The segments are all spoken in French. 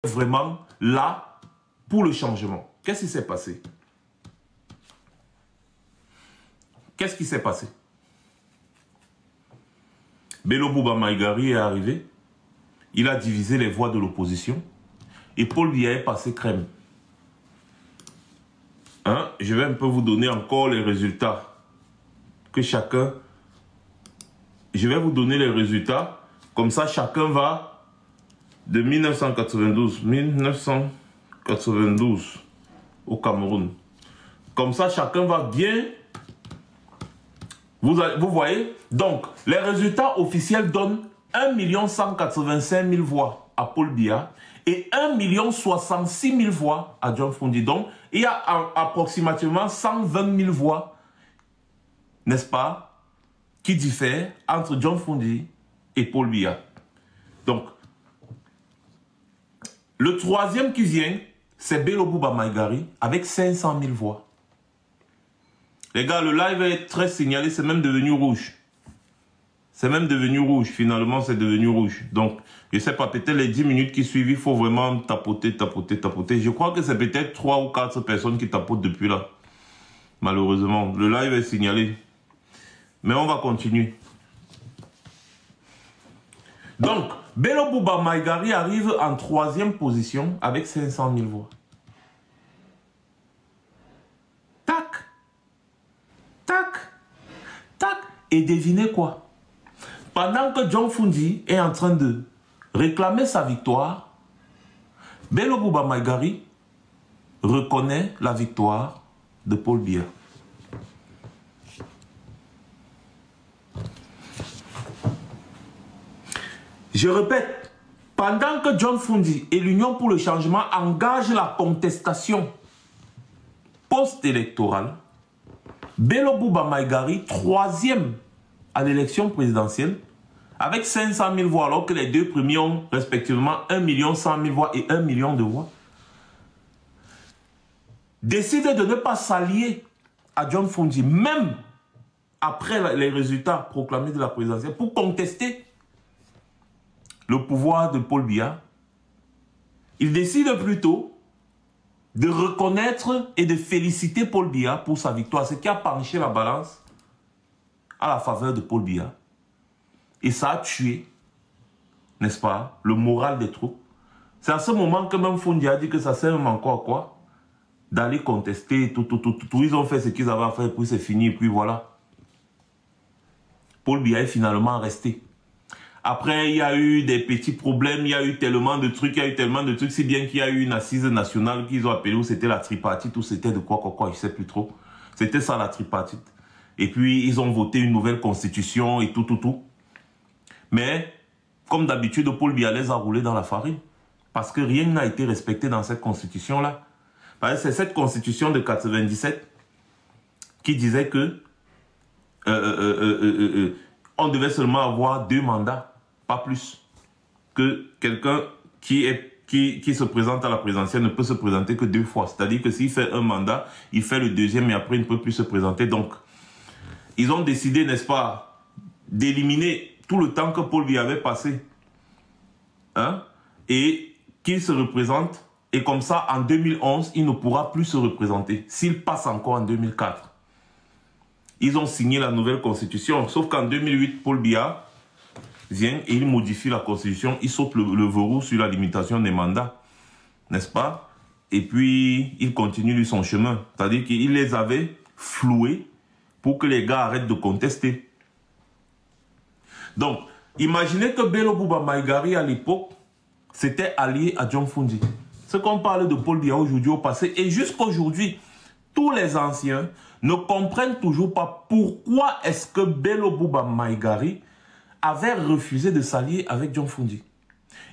vraiment là pour le changement. Qu'est-ce qui s'est passé? Qu'est-ce qui s'est passé? Bello Bouba Maïgari est arrivé. Il a divisé les voix de l'opposition. Et Paul Biya est passé crème. Hein? Je vais un peu vous donner encore les résultats. Que chacun... Je vais vous donner les résultats. Comme ça, chacun va de 1992 au Cameroun. Comme ça, chacun va bien... Vous voyez? Donc, les résultats officiels donnent 1 185 000 voix à Paul Biya et 1 066 000 voix à John Fundi. Donc, il y a approximativement 120 000 voix, n'est-ce pas, qui diffèrent entre John Fundi et Paul Biya. Donc, le troisième qui vient, c'est Bello Bouba Maïgari avec 500 000 voix. Les gars, le live est très signalé, c'est même devenu rouge. C'est même devenu rouge, finalement c'est devenu rouge. Donc, je ne sais pas, peut-être les 10 minutes qui suivent, il faut vraiment tapoter. Je crois que c'est peut-être 3 ou 4 personnes qui tapotent depuis là. Malheureusement, le live est signalé. Mais on va continuer. Donc, Bello Bouba Maïgari arrive en 3e position avec 500 000 voix. Tac! Et devinez quoi? Pendant que John Fundi est en train de réclamer sa victoire, Bello Bouba Maïgari reconnaît la victoire de Paul Biya. Je répète, pendant que John Fundi et l'Union pour le changement engagent la contestation post-électorale, Bello Bouba Maïgari, 3e à l'élection présidentielle, avec 500 000 voix, alors que les deux premiers ont respectivement 1 100 000 voix et 1 million de voix, décide de ne pas s'allier à John Fundi, même après les résultats proclamés de la présidentielle, pour contester le pouvoir de Paul Biya. Il décide plutôt de reconnaître et de féliciter Paul Biya pour sa victoire, ce qui a penché la balance à la faveur de Paul Biya. Et ça a tué, n'est-ce pas, le moral des troupes. C'est à ce moment que même Fundi a dit que ça sert même encore à quoi? D'aller contester, tout. Ils ont fait ce qu'ils avaient à faire, puis c'est fini, et puis voilà. Paul Biya est finalement resté. Après, il y a eu des petits problèmes, il y a eu tellement de trucs, si bien qu'il y a eu une assise nationale qu'ils ont appelée, où c'était la tripartite, ou c'était de quoi, je ne sais plus trop. C'était ça la tripartite. Et puis, ils ont voté une nouvelle constitution et tout. Mais, comme d'habitude, Paul Biya les a roulés dans la farine. Parce que rien n'a été respecté dans cette constitution-là. C'est cette constitution de 97 qui disait que on devait seulement avoir 2 mandats. Pas plus que quelqu'un qui se présente à la présidentielle ne peut se présenter que 2 fois. C'est-à-dire que s'il fait un mandat, il fait le 2e et après il ne peut plus se présenter. Donc, ils ont décidé, n'est-ce pas, d'éliminer tout le temps que Paul Biya avait passé. Hein, et qu'il se représente. Et comme ça, en 2011, il ne pourra plus se représenter. S'il passe encore en 2004. Ils ont signé la nouvelle constitution. Sauf qu'en 2008, Paul Biya vient et il modifie la constitution, il saute le verrou sur la limitation des mandats, n'est-ce pas? Et puis, il continue lui son chemin. C'est-à-dire qu'il les avait floués pour que les gars arrêtent de contester. Donc, imaginez que Bello Bouba Maïgari, à l'époque, s'était allié à John Fundi. Ce qu'on parle de Paul Biya aujourd'hui au passé, et jusqu'aujourd'hui, tous les anciens ne comprennent toujours pas pourquoi est-ce que Bello Bouba Maïgari avait refusé de s'allier avec John Fundi.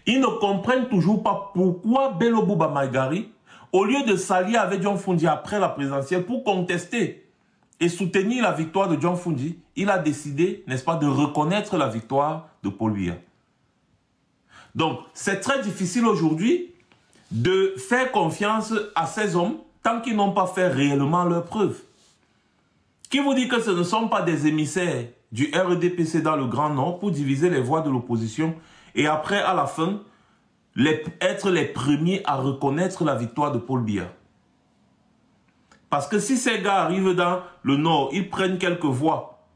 Ils ne comprennent toujours pas pourquoi Bello Bouba Maïgari, au lieu de s'allier avec John Fundi après la présidentielle pour contester et soutenir la victoire de John Fundi, il a décidé, n'est-ce pas, de reconnaître la victoire de Paul Biya. Donc, c'est très difficile aujourd'hui de faire confiance à ces hommes tant qu'ils n'ont pas fait réellement leurs preuves. Qui vous dit que ce ne sont pas des émissaires du RDPC dans le Grand Nord pour diviser les voix de l'opposition et après, à la fin, être les premiers à reconnaître la victoire de Paul Biya. Parce que si ces gars arrivent dans le Nord, ils prennent quelques voix,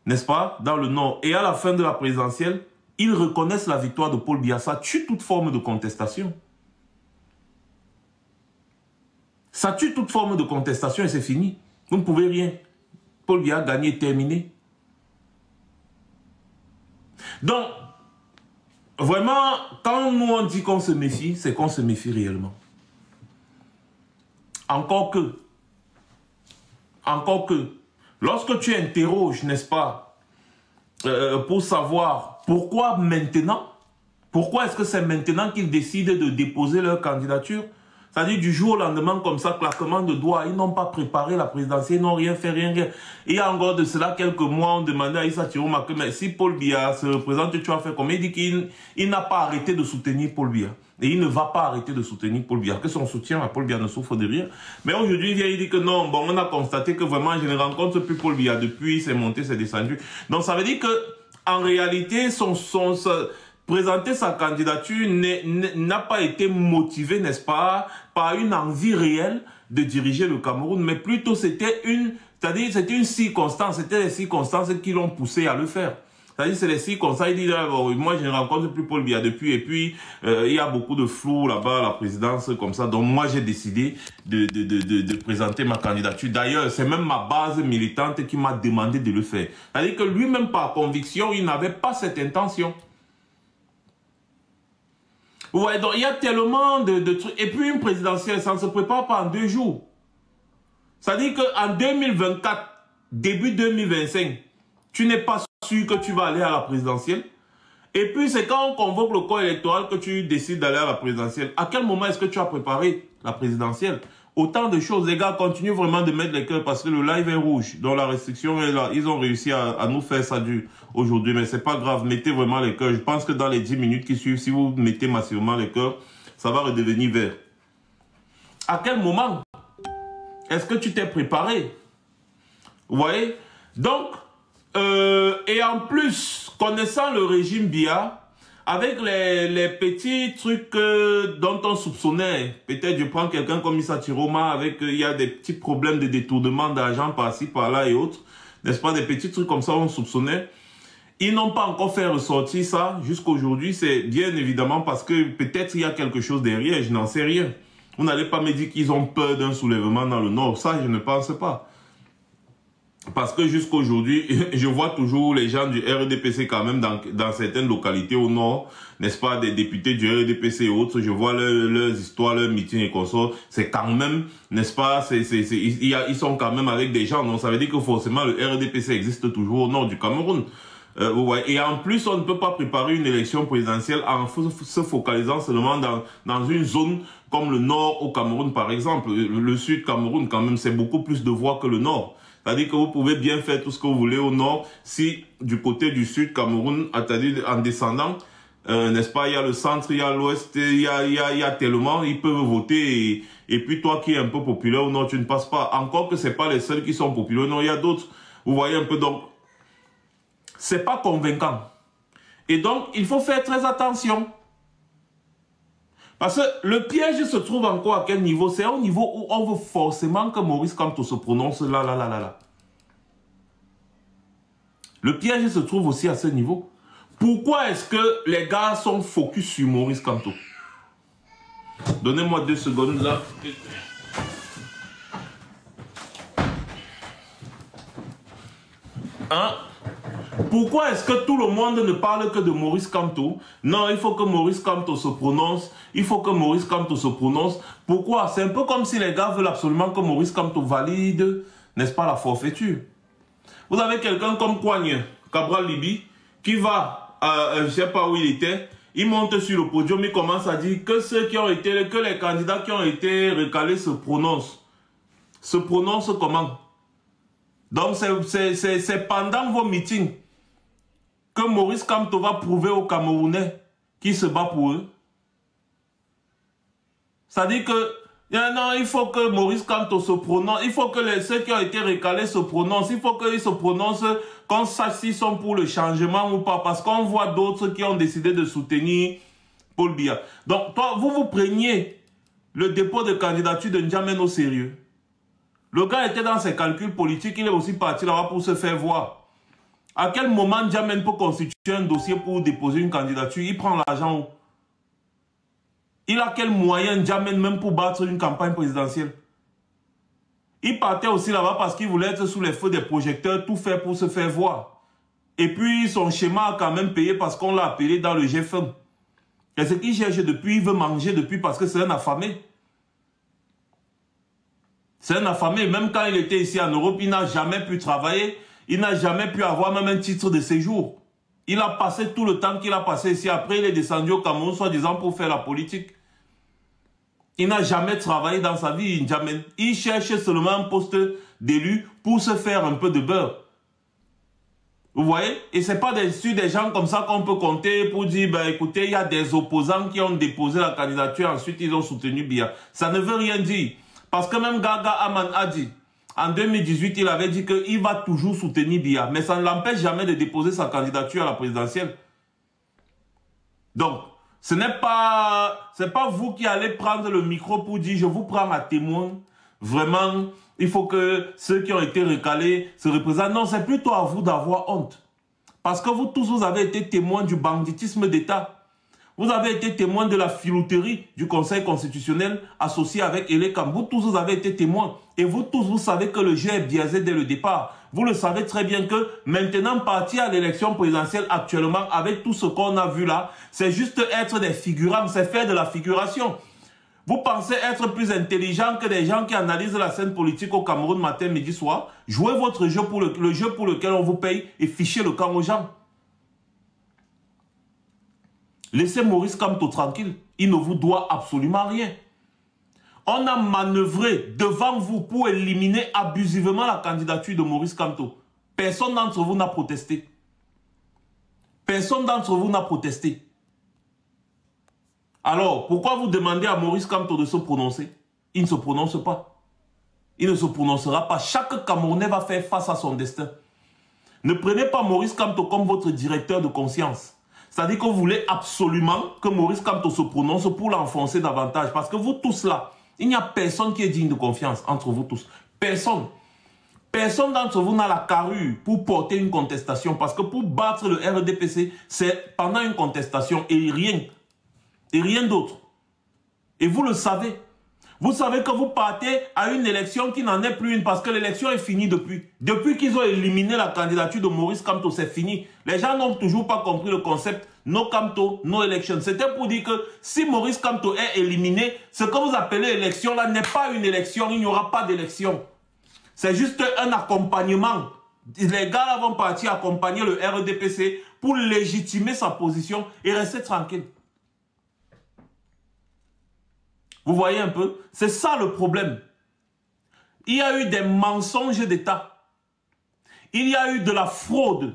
n'est-ce pas, dans le Nord, et à la fin de la présidentielle, ils reconnaissent la victoire de Paul Biya. Ça tue toute forme de contestation. Ça tue toute forme de contestation et c'est fini. Vous ne pouvez rien. Paul Biya a gagné, terminé. Donc, vraiment, quand nous on dit qu'on se méfie, c'est qu'on se méfie réellement. Encore que, lorsque tu interroges, n'est-ce pas, pour savoir pourquoi maintenant, pourquoi est-ce que c'est maintenant qu'ils décident de déposer leur candidature, c'est-à-dire du jour au lendemain, comme ça, claquement de doigts, ils n'ont pas préparé la présidentielle, ils n'ont rien fait, rien. Il y a encore de cela quelques mois, on demandait à Issa Tiromake, mais si Paul Biya se représente, tu as fait comme il dit qu'il n'a pas arrêté de soutenir Paul Biya. Et il ne va pas arrêter de soutenir Paul Biya. Que son soutien à Paul Biya ne souffre de rien. Mais aujourd'hui, il vient, il dit que non, bon, on a constaté que vraiment, je ne rencontre plus Paul Biya. Depuis, c'est monté, c'est descendu. Donc, ça veut dire que, en réalité, présenter sa candidature n'a pas été motivé, n'est-ce pas, par une envie réelle de diriger le Cameroun, mais plutôt c'était une circonstance, c'était les circonstances qui l'ont poussé à le faire. C'est-à-dire c'est les circonstances, il dit, bon, moi je ne rencontre plus Paul Biya depuis, et puis il y a beaucoup de flou là-bas à la présidence, comme ça, donc moi j'ai décidé de présenter ma candidature. D'ailleurs, c'est même ma base militante qui m'a demandé de le faire. C'est-à-dire que lui-même par conviction, il n'avait pas cette intention. Ouais, donc il y a tellement de trucs. Et puis une présidentielle, ça ne se prépare pas en 2 jours. C'est-à-dire qu'en 2024, début 2025, tu n'es pas sûr que tu vas aller à la présidentielle. Et puis c'est quand on convoque le corps électoral que tu décides d'aller à la présidentielle. À quel moment est-ce que tu as préparé la présidentielle? Autant de choses. Les gars continuent vraiment de mettre les cœurs parce que le live est rouge. Donc la restriction est là. Ils ont réussi à nous faire ça aujourd'hui. Mais c'est pas grave. Mettez vraiment les cœurs. Je pense que dans les 10 minutes qui suivent, si vous mettez massivement les cœurs, ça va redevenir vert. À quel moment est-ce que tu t'es préparé? Vous voyez? Donc, et en plus, connaissant le régime Biya, avec les petits trucs dont on soupçonnait, peut-être je prends quelqu'un comme Issa Tiroma, avec il y a des petits problèmes de détournement d'argent par-ci, par-là et autres, n'est-ce pas, des petits trucs comme ça on soupçonnait. Ils n'ont pas encore fait ressortir ça jusqu'à aujourd'hui, c'est bien évidemment parce que peut-être il y a quelque chose derrière, je n'en sais rien. Vous n'allez pas me dire qu'ils ont peur d'un soulèvement dans le Nord, ça je ne pense pas. Parce que jusqu'à aujourd'hui, je vois toujours les gens du RDPC quand même dans certaines localités au nord, n'est-ce pas, des députés du RDPC et autres, je vois leurs histoires, leurs meetings et consorts, c'est quand même, n'est-ce pas, ils sont quand même avec des gens, donc ça veut dire que forcément le RDPC existe toujours au nord du Cameroun. Et en plus, on ne peut pas préparer une élection présidentielle en se focalisant seulement dans une zone comme le nord au Cameroun par exemple. Le sud Cameroun quand même, c'est beaucoup plus de voix que le nord. C'est-à-dire que vous pouvez bien faire tout ce que vous voulez au nord si du côté du sud Cameroun, c'est-à-dire en descendant, n'est-ce pas, il y a le centre, il y a l'ouest, il y a tellement, ils peuvent voter et puis toi qui es un peu populaire au nord, tu ne passes pas. Encore que ce n'est pas les seuls qui sont populaires au nord, il y a d'autres. Vous voyez un peu, donc, c'est pas convaincant. Et donc, il faut faire très attention. Parce que le piège se trouve encore à quel niveau? C'est au niveau où on veut forcément que Maurice Kamto se prononce là. Le piège se trouve aussi à ce niveau. Pourquoi est-ce que les gars sont focus sur Maurice Kamto? Donnez-moi 2 secondes là. Hein? Pourquoi est-ce que tout le monde ne parle que de Maurice Kamto? Non, il faut que Maurice Kamto se prononce. Il faut que Maurice Kamto se prononce. Pourquoi? C'est un peu comme si les gars veulent absolument que Maurice Kamto valide, n'est-ce pas, la forfaiture. Vous avez quelqu'un comme Kouagne, Cabral Libi, qui va, je ne sais pas où il était, il monte sur le podium, il commence à dire que les candidats qui ont été recalés se prononcent. Se prononcent comment? Donc c'est pendant vos meetings que Maurice Kamto va prouver aux Camerounais qui se bat pour eux. C'est-à-dire que non, il faut que Maurice Kamto se prononce, il faut que ceux qui ont été recalés se prononcent, il faut qu'ils se prononcent, qu'on sache s'ils sont pour le changement ou pas, parce qu'on voit d'autres qui ont décidé de soutenir Paul Biya. Donc, toi, vous preniez le dépôt de candidature de N'Djamène au sérieux. Le gars était dans ses calculs politiques, il est aussi parti là-bas pour se faire voir. À quel moment N'Djamène peut constituer un dossier pour déposer une candidature? Il prend l'argent où? Il a quel moyen N'Djamène même pour battre une campagne présidentielle? Il partait aussi là-bas parce qu'il voulait être sous les feux des projecteurs, tout faire pour se faire voir. Et puis son schéma a quand même payé parce qu'on l'a appelé dans le GFM. Et ce qu'il cherche depuis, il veut manger depuis parce que c'est un affamé. C'est un affamé. Même quand il était ici en Europe, il n'a jamais pu travailler. Il n'a jamais pu avoir même un titre de séjour. Il a passé tout le temps qu'il a passé ici. Après, il est descendu au Cameroun, soi-disant pour faire la politique. Il n'a jamais travaillé dans sa vie, N'Djamène. Il cherche seulement un poste d'élu pour se faire un peu de beurre. Vous voyez? Et ce n'est pas sur des gens comme ça qu'on peut compter pour dire, ben, écoutez, il y a des opposants qui ont déposé la candidature, ensuite ils ont soutenu Biya. Ça ne veut rien dire. Parce que même Gaga Aman a dit, en 2018, il avait dit qu'il va toujours soutenir Biya. Mais ça ne l'empêche jamais de déposer sa candidature à la présidentielle. Donc, ce n'est pas vous qui allez prendre le micro pour dire, je vous prends à témoin. Vraiment, il faut que ceux qui ont été recalés se représentent. Non, c'est plutôt à vous d'avoir honte. Parce que vous tous, vous avez été témoins du banditisme d'État. Vous avez été témoins de la filouterie du Conseil constitutionnel associé avec Elekam. Vous tous, vous avez été témoins. Et vous tous, vous savez que le jeu est biaisé dès le départ. Vous le savez très bien que maintenant, partir à l'élection présidentielle actuellement, avec tout ce qu'on a vu là, c'est juste être des figurants, c'est faire de la figuration. Vous pensez être plus intelligent que des gens qui analysent la scène politique au Cameroun matin, midi, soir. Jouez votre jeu pour le jeu pour lequel on vous paye et fichez le camp aux gens. Laissez Maurice Kamto tranquille. Il ne vous doit absolument rien. On a manœuvré devant vous pour éliminer abusivement la candidature de Maurice Kamto. Personne d'entre vous n'a protesté. Personne d'entre vous n'a protesté. Alors, pourquoi vous demandez à Maurice Kamto de se prononcer? Il ne se prononce pas. Il ne se prononcera pas. Chaque Camerounais va faire face à son destin. Ne prenez pas Maurice Kamto comme votre directeur de conscience. C'est-à-dire que vous voulez absolument que Maurice Kamto se prononce pour l'enfoncer davantage. Parce que vous tous là, il n'y a personne qui est digne de confiance entre vous tous. Personne. Personne d'entre vous n'a la carrure pour porter une contestation. Parce que pour battre le RDPC, c'est pendant une contestation et rien. Et rien d'autre. Et vous le savez. Vous savez que vous partez à une élection qui n'en est plus une parce que l'élection est finie depuis. Depuis qu'ils ont éliminé la candidature de Maurice Kamto, c'est fini. Les gens n'ont toujours pas compris le concept no Kamto, no election. C'était pour dire que si Maurice Kamto est éliminé, ce que vous appelez élection là n'est pas une élection, il n'y aura pas d'élection. C'est juste un accompagnement. Les gars là vont partir accompagner le RDPC pour légitimer sa position et rester tranquille. Vous voyez un peu? C'est ça le problème. Il y a eu des mensonges d'État. Il y a eu de la fraude,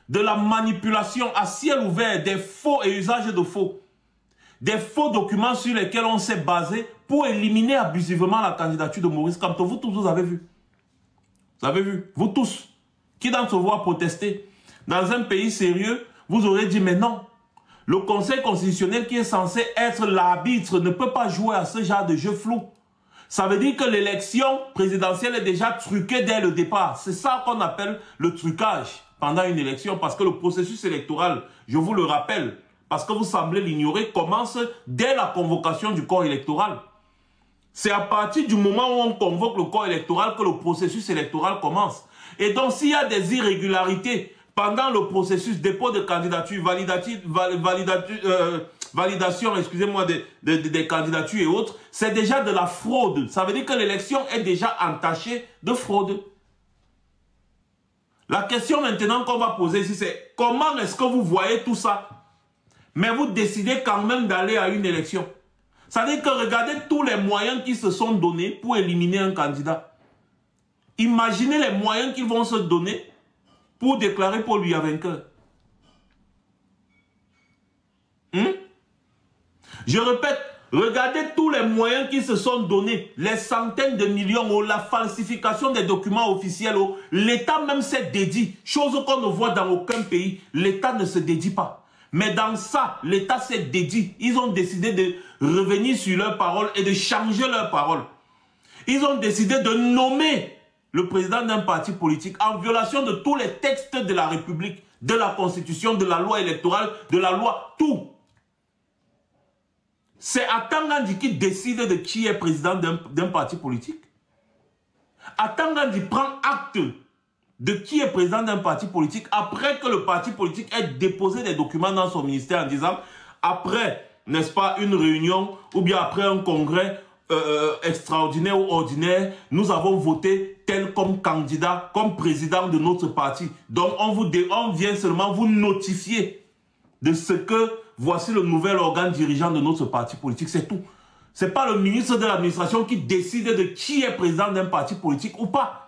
de la manipulation à ciel ouvert, des faux et usages de faux. Des faux documents sur lesquels on s'est basé pour éliminer abusivement la candidature de Maurice Kamto. Vous tous, vous avez vu. Vous avez vu. Vous tous. Qui d'entre vous a protesté? Dans un pays sérieux, vous aurez dit mais non. Le Conseil constitutionnel qui est censé être l'arbitre ne peut pas jouer à ce genre de jeu flou. Ça veut dire que l'élection présidentielle est déjà truquée dès le départ. C'est ça qu'on appelle le trucage pendant une élection parce que le processus électoral, je vous le rappelle, parce que vous semblez l'ignorer, commence dès la convocation du corps électoral. C'est à partir du moment où on convoque le corps électoral que le processus électoral commence. Et donc s'il y a des irrégularités pendant le processus dépôt de candidature, validation, excusez-moi, des candidatures et autres, c'est déjà de la fraude. Ça veut dire que l'élection est déjà entachée de fraude. La question maintenant qu'on va poser ici, c'est comment est-ce que vous voyez tout ça, mais vous décidez quand même d'aller à une élection? Ça veut dire que regardez tous les moyens qui se sont donnés pour éliminer un candidat. Imaginez les moyens qu'ils vont se donner pour déclarer Paul Biya vainqueur. Je répète, regardez tous les moyens qui se sont donnés, les centaines de millions, la falsification des documents officiels, l'État même s'est dédié, chose qu'on ne voit dans aucun pays, l'État ne se dédie pas. Mais dans ça, l'État s'est dédié. Ils ont décidé de revenir sur leurs paroles et de changer leurs paroles. Ils ont décidé de nommer le président d'un parti politique en violation de tous les textes de la République, de la Constitution, de la loi électorale, de la loi, tout. C'est Atangandi qui décide de qui est président d'un parti politique. Atangandi prend acte de qui est président d'un parti politique après que le parti politique ait déposé des documents dans son ministère en disant, après, n'est-ce pas, une réunion ou bien après un congrès extraordinaire ou ordinaire, nous avons voté tel comme candidat, comme président de notre parti. Donc, on vient seulement vous notifier de ce que voici le nouvel organe dirigeant de notre parti politique, c'est tout. Ce n'est pas le ministre de l'administration qui décide de qui est président d'un parti politique ou pas.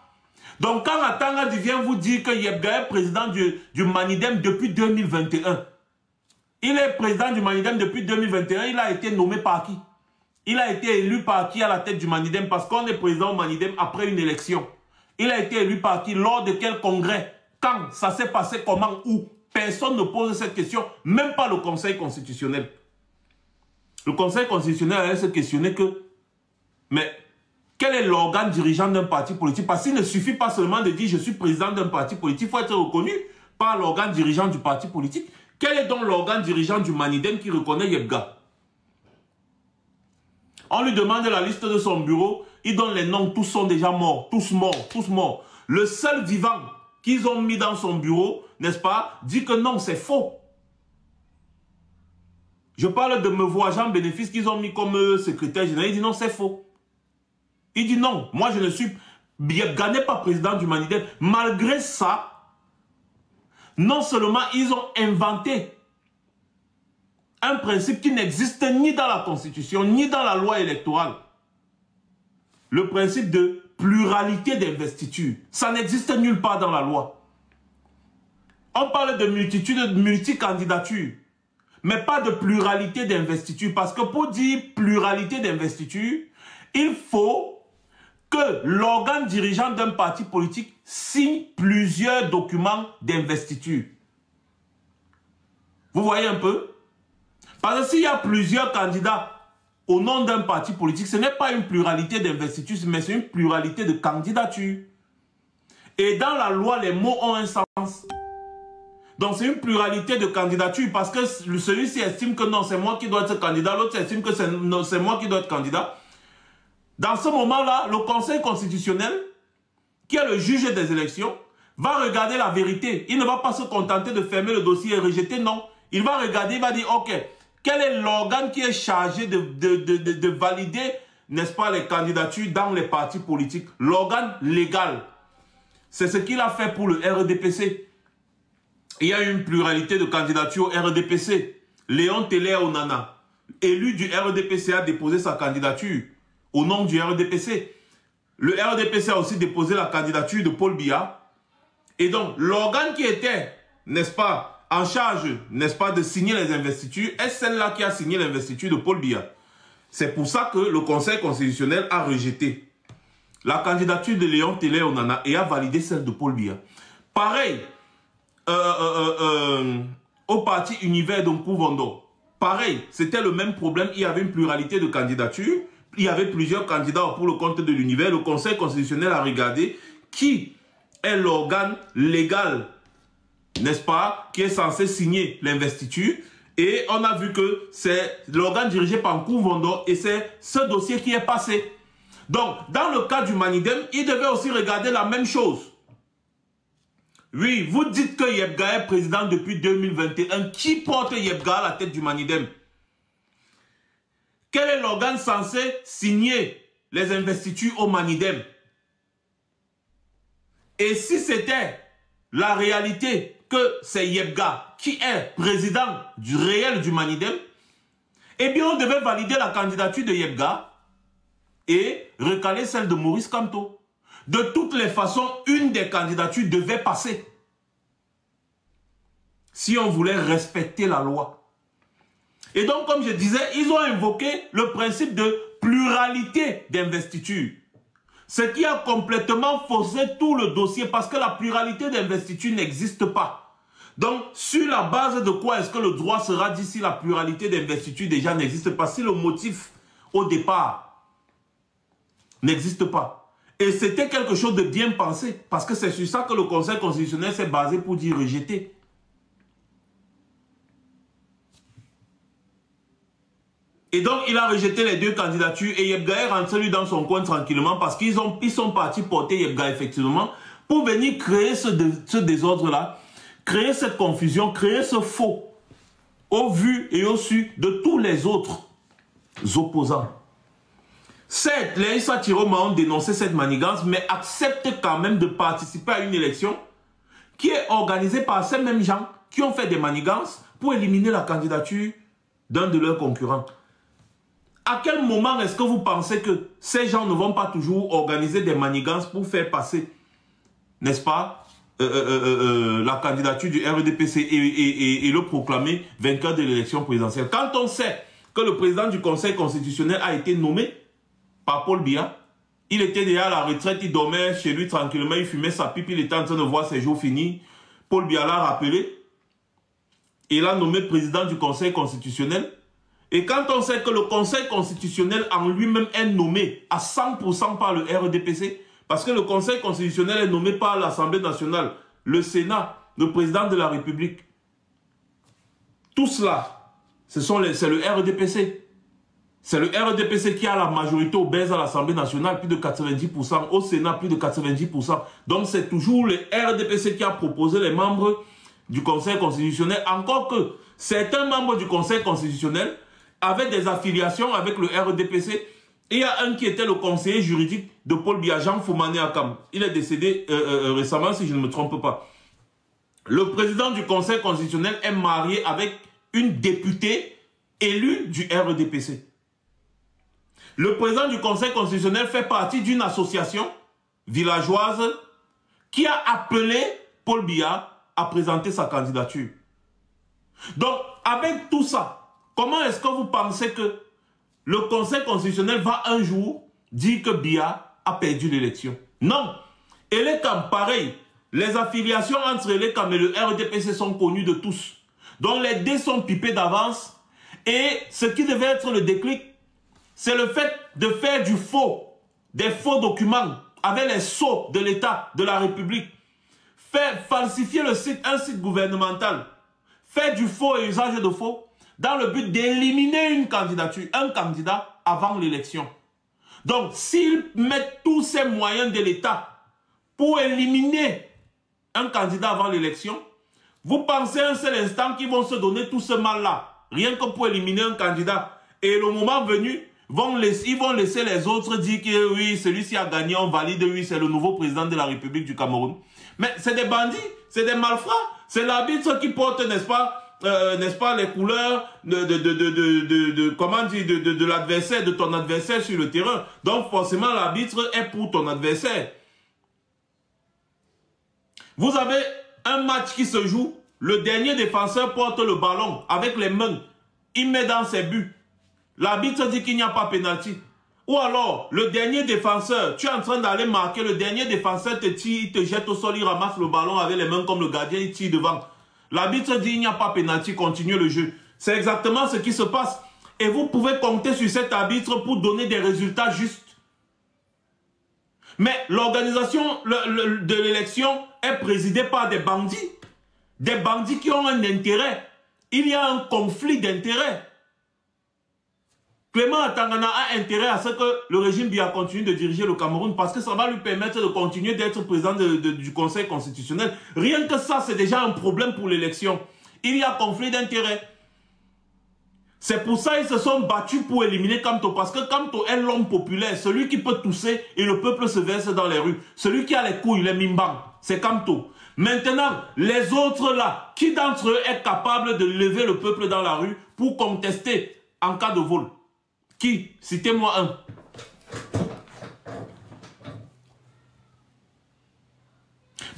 Donc, quand Atangandi vient vous dire que Yebga est président du Manidem depuis 2021, il est président du Manidem depuis 2021, il a été nommé par qui? Il a été élu par qui à la tête du Manidem? Parce qu'on est président au Manidem après une élection. Il a été élu par qui? Lors de quel congrès? Quand? Ça s'est passé comment? Où? Personne ne pose cette question, même pas le Conseil constitutionnel. Le Conseil constitutionnel allait se questionner que, mais quel est l'organe dirigeant d'un parti politique? Parce qu'il ne suffit pas seulement de dire je suis président d'un parti politique, il faut être reconnu par l'organe dirigeant du parti politique. Quel est donc l'organe dirigeant du Manidem qui reconnaît Yebga? On lui demande la liste de son bureau, il donne les noms, tous sont déjà morts, tous morts, tous morts. Le seul vivant qu'ils ont mis dans son bureau, n'est-ce pas, dit que non, c'est faux. Je parle de Mevo Jean Bénéfice qu'ils ont mis comme secrétaire général, il dit non, c'est faux. Il dit non, moi je ne suis... Yebga n'est pas président du Manidem. Malgré ça, non seulement ils ont inventé un principe qui n'existe ni dans la Constitution, ni dans la loi électorale. Le principe de pluralité d'investiture. Ça n'existe nulle part dans la loi. On parle de multitude, de multicandidatures, mais pas de pluralité d'investiture. Parce que pour dire pluralité d'investiture, il faut que l'organe dirigeant d'un parti politique signe plusieurs documents d'investiture. Vous voyez un peu? Parce que s'il y a plusieurs candidats au nom d'un parti politique, ce n'est pas une pluralité d'investiture, mais c'est une pluralité de candidatures. Et dans la loi, les mots ont un sens. Donc c'est une pluralité de candidatures parce que celui-ci estime que non, c'est moi qui dois être candidat, l'autre estime que c'est moi qui dois être candidat. Dans ce moment-là, le Conseil constitutionnel, qui est le juge des élections, va regarder la vérité. Il ne va pas se contenter de fermer le dossier et rejeter, non. Il va regarder, il va dire, ok, quel est l'organe qui est chargé de valider, n'est-ce pas, les candidatures dans les partis politiques? L'organe légal. C'est ce qu'il a fait pour le RDPC. Il y a eu une pluralité de candidatures au RDPC. Léon Teller Onana, élu du RDPC, a déposé sa candidature au nom du RDPC. Le RDPC a aussi déposé la candidature de Paul Biya. Et donc, l'organe qui était, n'est-ce pas, en charge, n'est-ce pas, de signer les investitures, est celle-là qui a signé l'investiture de Paul Biya. C'est pour ça que le Conseil constitutionnel a rejeté la candidature de Léon Teller Onana et a validé celle de Paul Biya. Pareil, au parti Univers d'Onkou-Vondo, pareil, c'était le même problème, il y avait une pluralité de candidatures, il y avait plusieurs candidats pour le compte de l'Univers. Le Conseil constitutionnel a regardé qui est l'organe légal, n'est-ce pas, qui est censé signer l'investiture. Et on a vu que c'est l'organe dirigé par Nkou-Vondo et c'est ce dossier qui est passé. Donc, dans le cas du Manidem, il devait aussi regarder la même chose. Oui, vous dites que Yebga est président depuis 2021. Qui porte Yebga à la tête du Manidem? Quel est l'organe censé signer les investitures au Manidem? Et si c'était la réalité que c'est Yebga qui est président du réel du Manidem, eh bien on devait valider la candidature de Yebga et recaler celle de Maurice Kamto. De toutes les façons, une des candidatures devait passer. Si on voulait respecter la loi. Et donc, comme je disais, ils ont invoqué le principe de pluralité d'investiture. Ce qui a complètement faussé tout le dossier parce que la pluralité d'investiture n'existe pas. Donc, sur la base de quoi est-ce que le droit sera dit si la pluralité d'investiture déjà n'existe pas, si le motif au départ n'existe pas. Et c'était quelque chose de bien pensé, parce que c'est sur ça que le Conseil constitutionnel s'est basé pour dire rejeter. Et donc, il a rejeté les deux candidatures et Yebga est rentré lui dans son coin tranquillement parce qu'ils sont partis porter Yebga effectivement pour venir créer ce désordre-là, créer cette confusion, créer ce faux au vu et au su de tous les autres opposants. Certes, les Issa Tiroma ont dénoncé cette manigance, mais acceptent quand même de participer à une élection qui est organisée par ces mêmes gens qui ont fait des manigances pour éliminer la candidature d'un de leurs concurrents. À quel moment est-ce que vous pensez que ces gens ne vont pas toujours organiser des manigances pour faire passer, n'est-ce pas, la candidature du RDPC et le proclamer vainqueur de l'élection présidentielle? Quand on sait que le président du Conseil constitutionnel a été nommé par Paul Biya, il était déjà à la retraite, il dormait chez lui tranquillement, il fumait sa pipe, il était en train de voir ses jours finis. Paul Biya l'a rappelé, il l'a nommé président du Conseil constitutionnel. Et quand on sait que le Conseil constitutionnel en lui-même est nommé à 100% par le RDPC, parce que le Conseil constitutionnel est nommé par l'Assemblée nationale, le Sénat, le président de la République. Tout cela, c'est le RDPC. C'est le RDPC qui a la majorité obèse à l'Assemblée nationale, plus de 90%, au Sénat, plus de 90%. Donc c'est toujours le RDPC qui a proposé les membres du Conseil constitutionnel, encore que certains membres du Conseil constitutionnel avaient des affiliations avec le RDPC. Et il y a un qui était le conseiller juridique de Paul Biya, Jean Foumané Akam. Il est décédé récemment, si je ne me trompe pas. Le président du Conseil constitutionnel est marié avec une députée élue du RDPC. Le président du Conseil constitutionnel fait partie d'une association villageoise qui a appelé Paul Biya à présenter sa candidature. Donc, avec tout ça, comment est-ce que vous pensez que le Conseil constitutionnel va un jour dire que Biya a perdu l'élection? Non. Elekam, pareil. Les affiliations entre Elekam et le RDPC sont connues de tous. Donc les dés sont pipés d'avance. Et ce qui devait être le déclic, c'est le fait de faire du faux, des faux documents avec les sceaux de l'État, de la République. Faire falsifier un site gouvernemental. Faire du faux et usage de faux dans le but d'éliminer une candidature, un candidat avant l'élection. Donc, s'ils mettent tous ces moyens de l'État pour éliminer un candidat avant l'élection, vous pensez un seul instant qu'ils vont se donner tout ce mal-là, rien que pour éliminer un candidat. Et le moment venu, ils vont laisser les autres dire que oui, celui-ci a gagné, on valide, oui, c'est le nouveau président de la République du Cameroun. Mais c'est des bandits, c'est des malfrats, c'est l'arbitre qui porte, n'est-ce pas, les couleurs de l'adversaire, de ton adversaire sur le terrain. Donc forcément l'arbitre est pour ton adversaire. Vous avez un match qui se joue, le dernier défenseur porte le ballon avec les mains, il met dans ses buts. L'arbitre dit qu'il n'y a pas pénalty. Ou alors, le dernier défenseur, tu es en train d'aller marquer, le dernier défenseur te tire, il te jette au sol, il ramasse le ballon avec les mains comme le gardien, il tire devant. L'arbitre dit il n'y a pas pénalty, continue le jeu. C'est exactement ce qui se passe. Et vous pouvez compter sur cet arbitre pour donner des résultats justes. Mais l'organisation de l'élection est présidée par des bandits. Des bandits qui ont un intérêt. Il y a un conflit d'intérêts. Clément Atangana a intérêt à ce que le régime Biya continue de diriger le Cameroun parce que ça va lui permettre de continuer d'être président du Conseil constitutionnel. Rien que ça, c'est déjà un problème pour l'élection. Il y a conflit d'intérêts. C'est pour ça qu'ils se sont battus pour éliminer Kamto. Parce que Kamto est l'homme populaire, celui qui peut tousser et le peuple se verse dans les rues. Celui qui a les couilles, les mimbang, c'est Kamto. Maintenant, les autres là, qui d'entre eux est capable de lever le peuple dans la rue pour contester en cas de vol? Qui? Citez-moi un.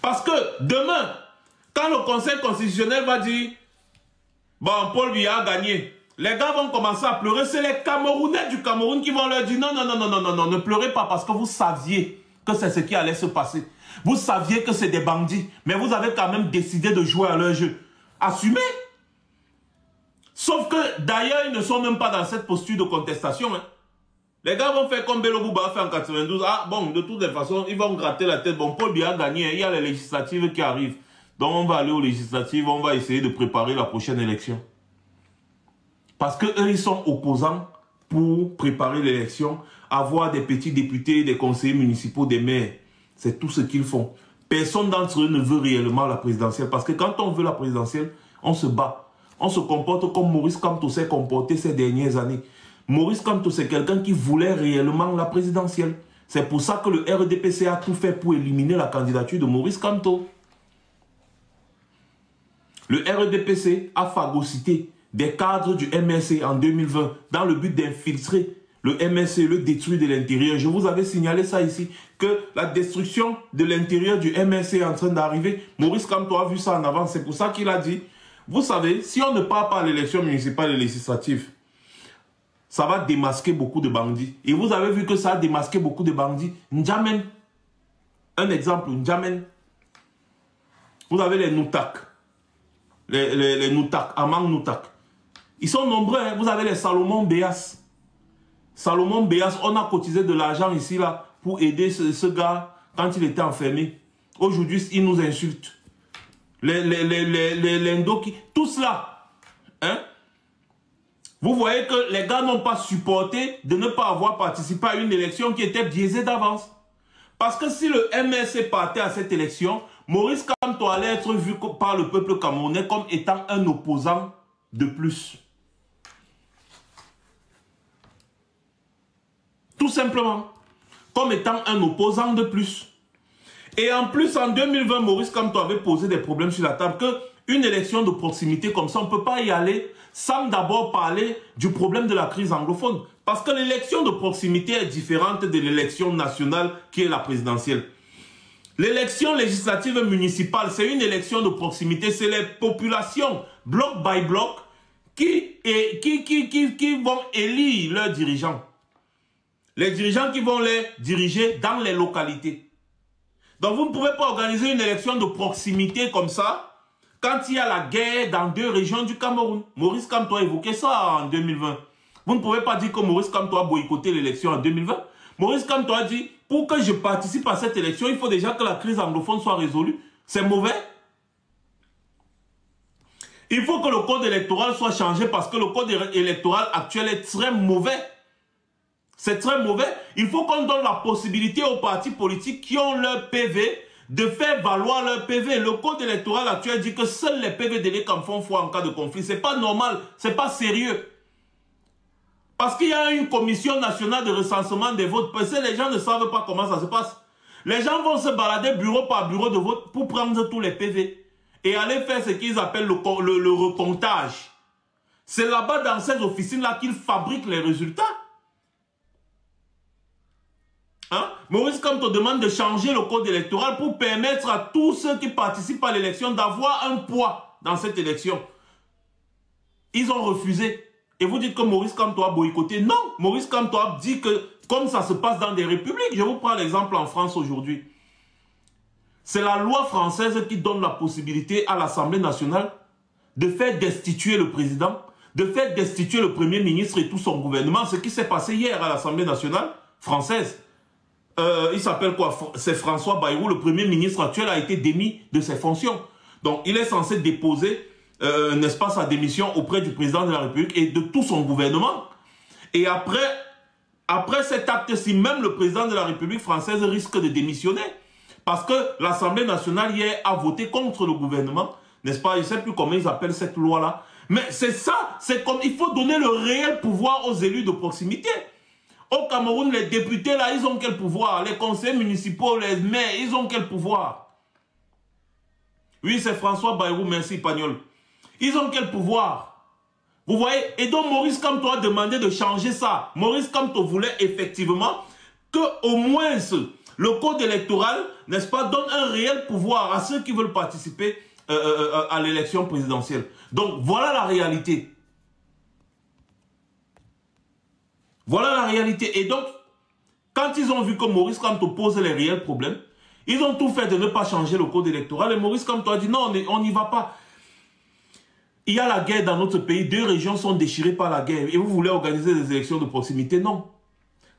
Parce que demain, quand le Conseil constitutionnel va dire bon, Paul Biya a gagné, les gars vont commencer à pleurer. C'est les Camerounais du Cameroun qui vont leur dire non, non, non, non, non, non, non, ne pleurez pas parce que vous saviez que c'est ce qui allait se passer. Vous saviez que c'est des bandits, mais vous avez quand même décidé de jouer à leur jeu. Assumez. Sauf que d'ailleurs, ils ne sont même pas dans cette posture de contestation. Hein. Les gars vont faire comme Bello Bouba a fait en 92. Ah bon, de toutes les façons, ils vont gratter la tête. Bon, Paul Biya a gagné. Hein. Il y a les législatives qui arrivent. Donc on va aller aux législatives, on va essayer de préparer la prochaine élection. Parce qu'eux, ils sont opposants pour préparer l'élection, avoir des petits députés, des conseillers municipaux, des maires. C'est tout ce qu'ils font. Personne d'entre eux ne veut réellement la présidentielle. Parce que quand on veut la présidentielle, on se bat. On se comporte comme Maurice Kamto s'est comporté ces dernières années. Maurice Kamto, c'est quelqu'un qui voulait réellement la présidentielle. C'est pour ça que le RDPC a tout fait pour éliminer la candidature de Maurice Kamto. Le RDPC a phagocyté des cadres du MRC en 2020 dans le but d'infiltrer le MRC, le détruire de l'intérieur. Je vous avais signalé ça ici, que la destruction de l'intérieur du MRC est en train d'arriver. Maurice Kamto a vu ça en avance. C'est pour ça qu'il a dit, vous savez, si on ne part pas à l'élection municipale et législative, ça va démasquer beaucoup de bandits. Et vous avez vu que ça a démasqué beaucoup de bandits. N'Djamen. Un exemple, N'Djamen. Vous avez les Noutak. Les Noutak, Amang Noutak. Ils sont nombreux. Hein. Vous avez les Salomon Béas. Salomon Béas, on a cotisé de l'argent ici, là, pour aider ce gars quand il était enfermé. Aujourd'hui, il nous insulte. Les Ndoki, tout cela. Hein? Vous voyez que les gars n'ont pas supporté de ne pas avoir participé à une élection qui était biaisée d'avance. Parce que si le MRC partait à cette élection, Maurice Kamto allait être vu par le peuple camerounais comme étant un opposant de plus. Tout simplement. Comme étant un opposant de plus. Et en plus, en 2020, Maurice Kamto avait posé des problèmes sur la table que une élection de proximité comme ça, on ne peut pas y aller sans d'abord parler du problème de la crise anglophone. Parce que l'élection de proximité est différente de l'élection nationale qui est la présidentielle. L'élection législative municipale, c'est une élection de proximité. C'est les populations, bloc by bloc, qui vont élire leurs dirigeants. Les dirigeants qui vont les diriger dans les localités. Donc vous ne pouvez pas organiser une élection de proximité comme ça quand il y a la guerre dans 2 régions du Cameroun. Maurice Kamto a évoqué ça en 2020. Vous ne pouvez pas dire que Maurice Kamto a boycotté l'élection en 2020. Maurice Kamto a dit, pour que je participe à cette élection, il faut déjà que la crise anglophone soit résolue. C'est mauvais. Il faut que le code électoral soit changé parce que le code électoral actuel est très mauvais. C'est très mauvais. Il faut qu'on donne la possibilité aux partis politiques qui ont leur PV de faire valoir leur PV. Le code électoral actuel dit que seuls les PV de l'ECAM font foi en cas de conflit. C'est pas normal, c'est pas sérieux. Parce qu'il y a une commission nationale de recensement des votes. Parce que les gens ne savent pas comment ça se passe. Les gens vont se balader bureau par bureau de vote pour prendre tous les PV. Et aller faire ce qu'ils appellent le recomptage. C'est là-bas dans ces officines-là qu'ils fabriquent les résultats. Hein? Maurice Kamto demande de changer le code électoral pour permettre à tous ceux qui participent à l'élection d'avoir un poids dans cette élection. Ils ont refusé. Et vous dites que Maurice Kamto a boycotté. Non, Maurice Kamto a dit que comme ça se passe dans des républiques, je vous prends l'exemple en France aujourd'hui. C'est la loi française qui donne la possibilité à l'Assemblée nationale de faire destituer le président, de faire destituer le premier ministre et tout son gouvernement. Ce qui s'est passé hier à l'Assemblée nationale française. Il s'appelle quoi? C'est François Bayrou, le premier ministre actuel, a été démis de ses fonctions. Donc, il est censé déposer, n'est-ce pas, sa démission auprès du président de la République et de tout son gouvernement. Et après cet acte-ci, même le président de la République française risque de démissionner. Parce que l'Assemblée nationale hier a voté contre le gouvernement, n'est-ce pas? Je ne sais plus comment ils appellent cette loi-là. Mais c'est ça, c'est comme il faut donner le réel pouvoir aux élus de proximité. Au Cameroun, les députés, là, ils ont quel pouvoir? Les conseils municipaux, les maires, ils ont quel pouvoir? Oui, c'est François Bayrou, merci Pagnol. Ils ont quel pouvoir? Vous voyez? Et donc, Maurice Kamto a demandé de changer ça. Maurice Kamto voulait effectivement que, au moins, le code électoral, n'est-ce pas, donne un réel pouvoir à ceux qui veulent participer à l'élection présidentielle. Donc, voilà la réalité. Voilà la réalité. Et donc, quand ils ont vu que Maurice Kamto pose les réels problèmes, ils ont tout fait de ne pas changer le code électoral. Et Maurice Kamto a dit non, on n'y va pas. il y a la guerre dans notre pays, 2 régions sont déchirées par la guerre et vous voulez organiser des élections de proximité? Non.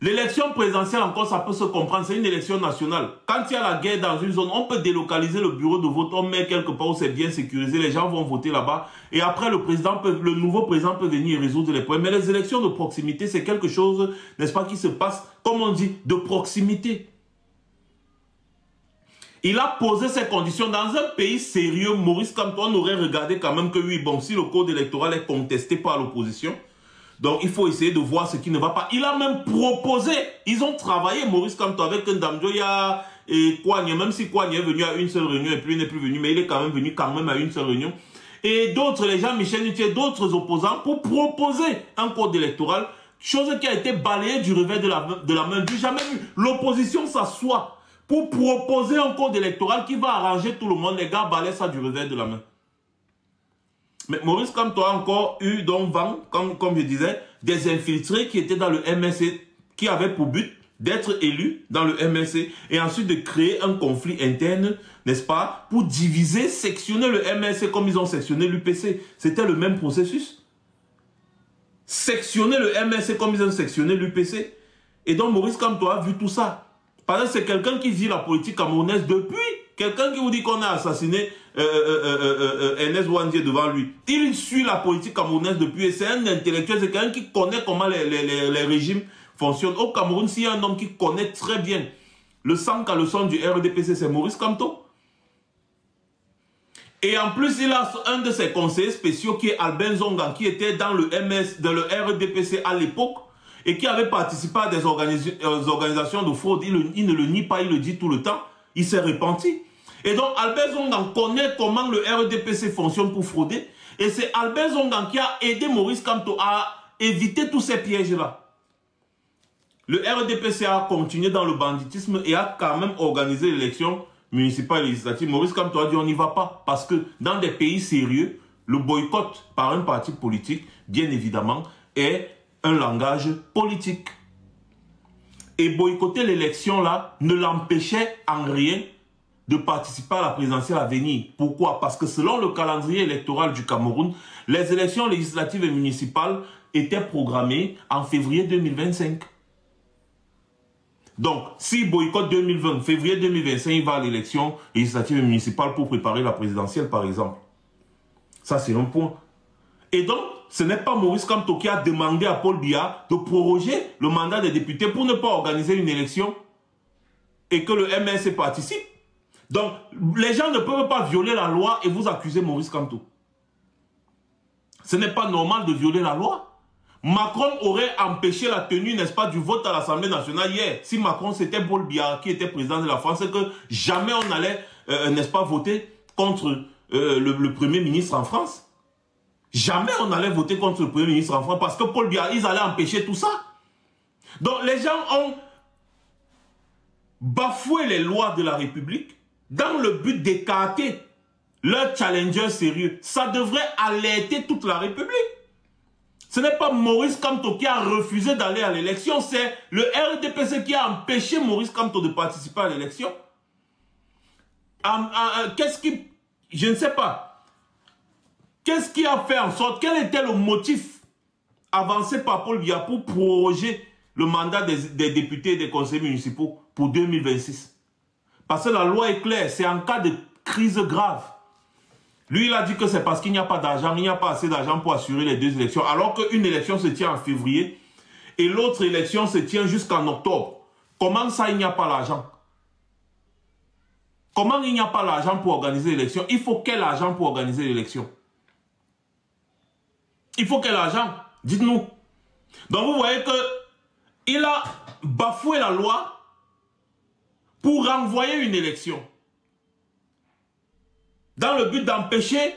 L'élection présidentielle, encore, ça peut se comprendre, c'est une élection nationale. Quand il y a la guerre dans une zone, on peut délocaliser le bureau de vote, on met quelque part où c'est bien sécurisé, les gens vont voter là-bas, et après le nouveau président peut venir résoudre les problèmes. Mais les élections de proximité, c'est quelque chose, n'est-ce pas, qui se passe, comme on dit, de proximité. Il a posé ces conditions dans un pays sérieux. Maurice Kamto, on aurait regardé quand même que oui, bon, si le code électoral est contesté par l'opposition, donc il faut essayer de voir ce qui ne va pas. Il a même proposé, ils ont travaillé, Maurice Kamto, avec Ndamjoya et Kouagne, même si Kouagne est venu à une seule réunion et puis il n'est plus venu, mais il est quand même venu à une seule réunion. Et d'autres, les gens, Michel Nutier, d'autres opposants, pour proposer un code électoral, chose qui a été balayée du revers de la main, du jamais vu. L'opposition s'assoit pour proposer un code électoral qui va arranger tout le monde. Les gars balayent ça du revers de la main. Mais Maurice Kamto a encore eu donc vent, comme je disais, des infiltrés qui étaient dans le MLC, qui avaient pour but d'être élus dans le MLC et ensuite de créer un conflit interne, n'est-ce pas, pour diviser, sectionner le MLC comme ils ont sectionné l'UPC. C'était le même processus. Sectionner le MLC comme ils ont sectionné l'UPC. Et donc Maurice Kamto a vu tout ça. Parce que c'est quelqu'un qui vit la politique camerounaise depuis. Quelqu'un qui vous dit qu'on a assassiné Ernest Ouandjé devant lui. Il suit la politique camerounaise depuis et c'est un intellectuel, c'est quelqu'un qui connaît comment les régimes fonctionnent. Au Cameroun, s'il y a un homme qui connaît très bien le sang qu'a le son du RDPC, c'est Maurice Kamto. Et en plus, il a un de ses conseillers spéciaux qui est Albin Zongan, qui était dans le RDPC à l'époque et qui avait participé à des organisations de fraude. Il ne le nie pas, il le dit tout le temps. Il s'est repenti. Et donc, Albert Zongan connaît comment le RDPC fonctionne pour frauder. Et c'est Albert Zongan qui a aidé Maurice Kamto à éviter tous ces pièges-là. Le RDPC a continué dans le banditisme et a quand même organisé l'élection municipale et législative. Maurice Kamto a dit on n'y va pas. Parce que dans des pays sérieux, le boycott par un parti politique, bien évidemment, est un langage politique. Et boycotter l'élection là ne l'empêchait en rien de participer à la présidentielle à venir. Pourquoi? Parce que selon le calendrier électoral du Cameroun, les élections législatives et municipales étaient programmées en février 2025. Donc, si boycott 2020, février 2025, il va à l'élection législative et municipale pour préparer la présidentielle, par exemple. Ça, c'est un point. Et donc, ce n'est pas Maurice Kamto qui a demandé à Paul Biya de proroger le mandat des députés pour ne pas organiser une élection et que le MLC participe. Donc, les gens ne peuvent pas violer la loi et vous accuser Maurice Kamto. Ce n'est pas normal de violer la loi. Macron aurait empêché la tenue, n'est-ce pas, du vote à l'Assemblée nationale hier. Si Macron, c'était Paul Biya qui était président de la France, c'est que jamais on allait, n'est-ce pas, voter contre le Premier ministre en France. Jamais on allait voter contre le Premier ministre en France parce que Paul Biya, ils allaient empêcher tout ça. Donc les gens ont bafoué les lois de la République dans le but d'écarter leur challenger sérieux. Ça devrait alerter toute la République. Ce n'est pas Maurice Kamto qui a refusé d'aller à l'élection, c'est le RDPC qui a empêché Maurice Kamto de participer à l'élection. Qu'est-ce qui... Je ne sais pas. Qu'est-ce qui a fait en sorte, quel était le motif avancé par Paul Biya pour proroger le mandat des députés et des conseillers municipaux pour 2026? Parce que la loi est claire, c'est en cas de crise grave. Lui, il a dit que c'est parce qu'il n'y a pas d'argent, il n'y a pas assez d'argent pour assurer les 2 élections, alors qu'une élection se tient en février et l'autre élection se tient jusqu'en octobre. Comment ça, il n'y a pas l'argent? Comment il n'y a pas l'argent pour organiser l'élection? Il faut quel argent pour organiser l'élection? Il faut quel argent? Dites-nous. Donc vous voyez que il a bafoué la loi pour renvoyer une élection. Dans le but d'empêcher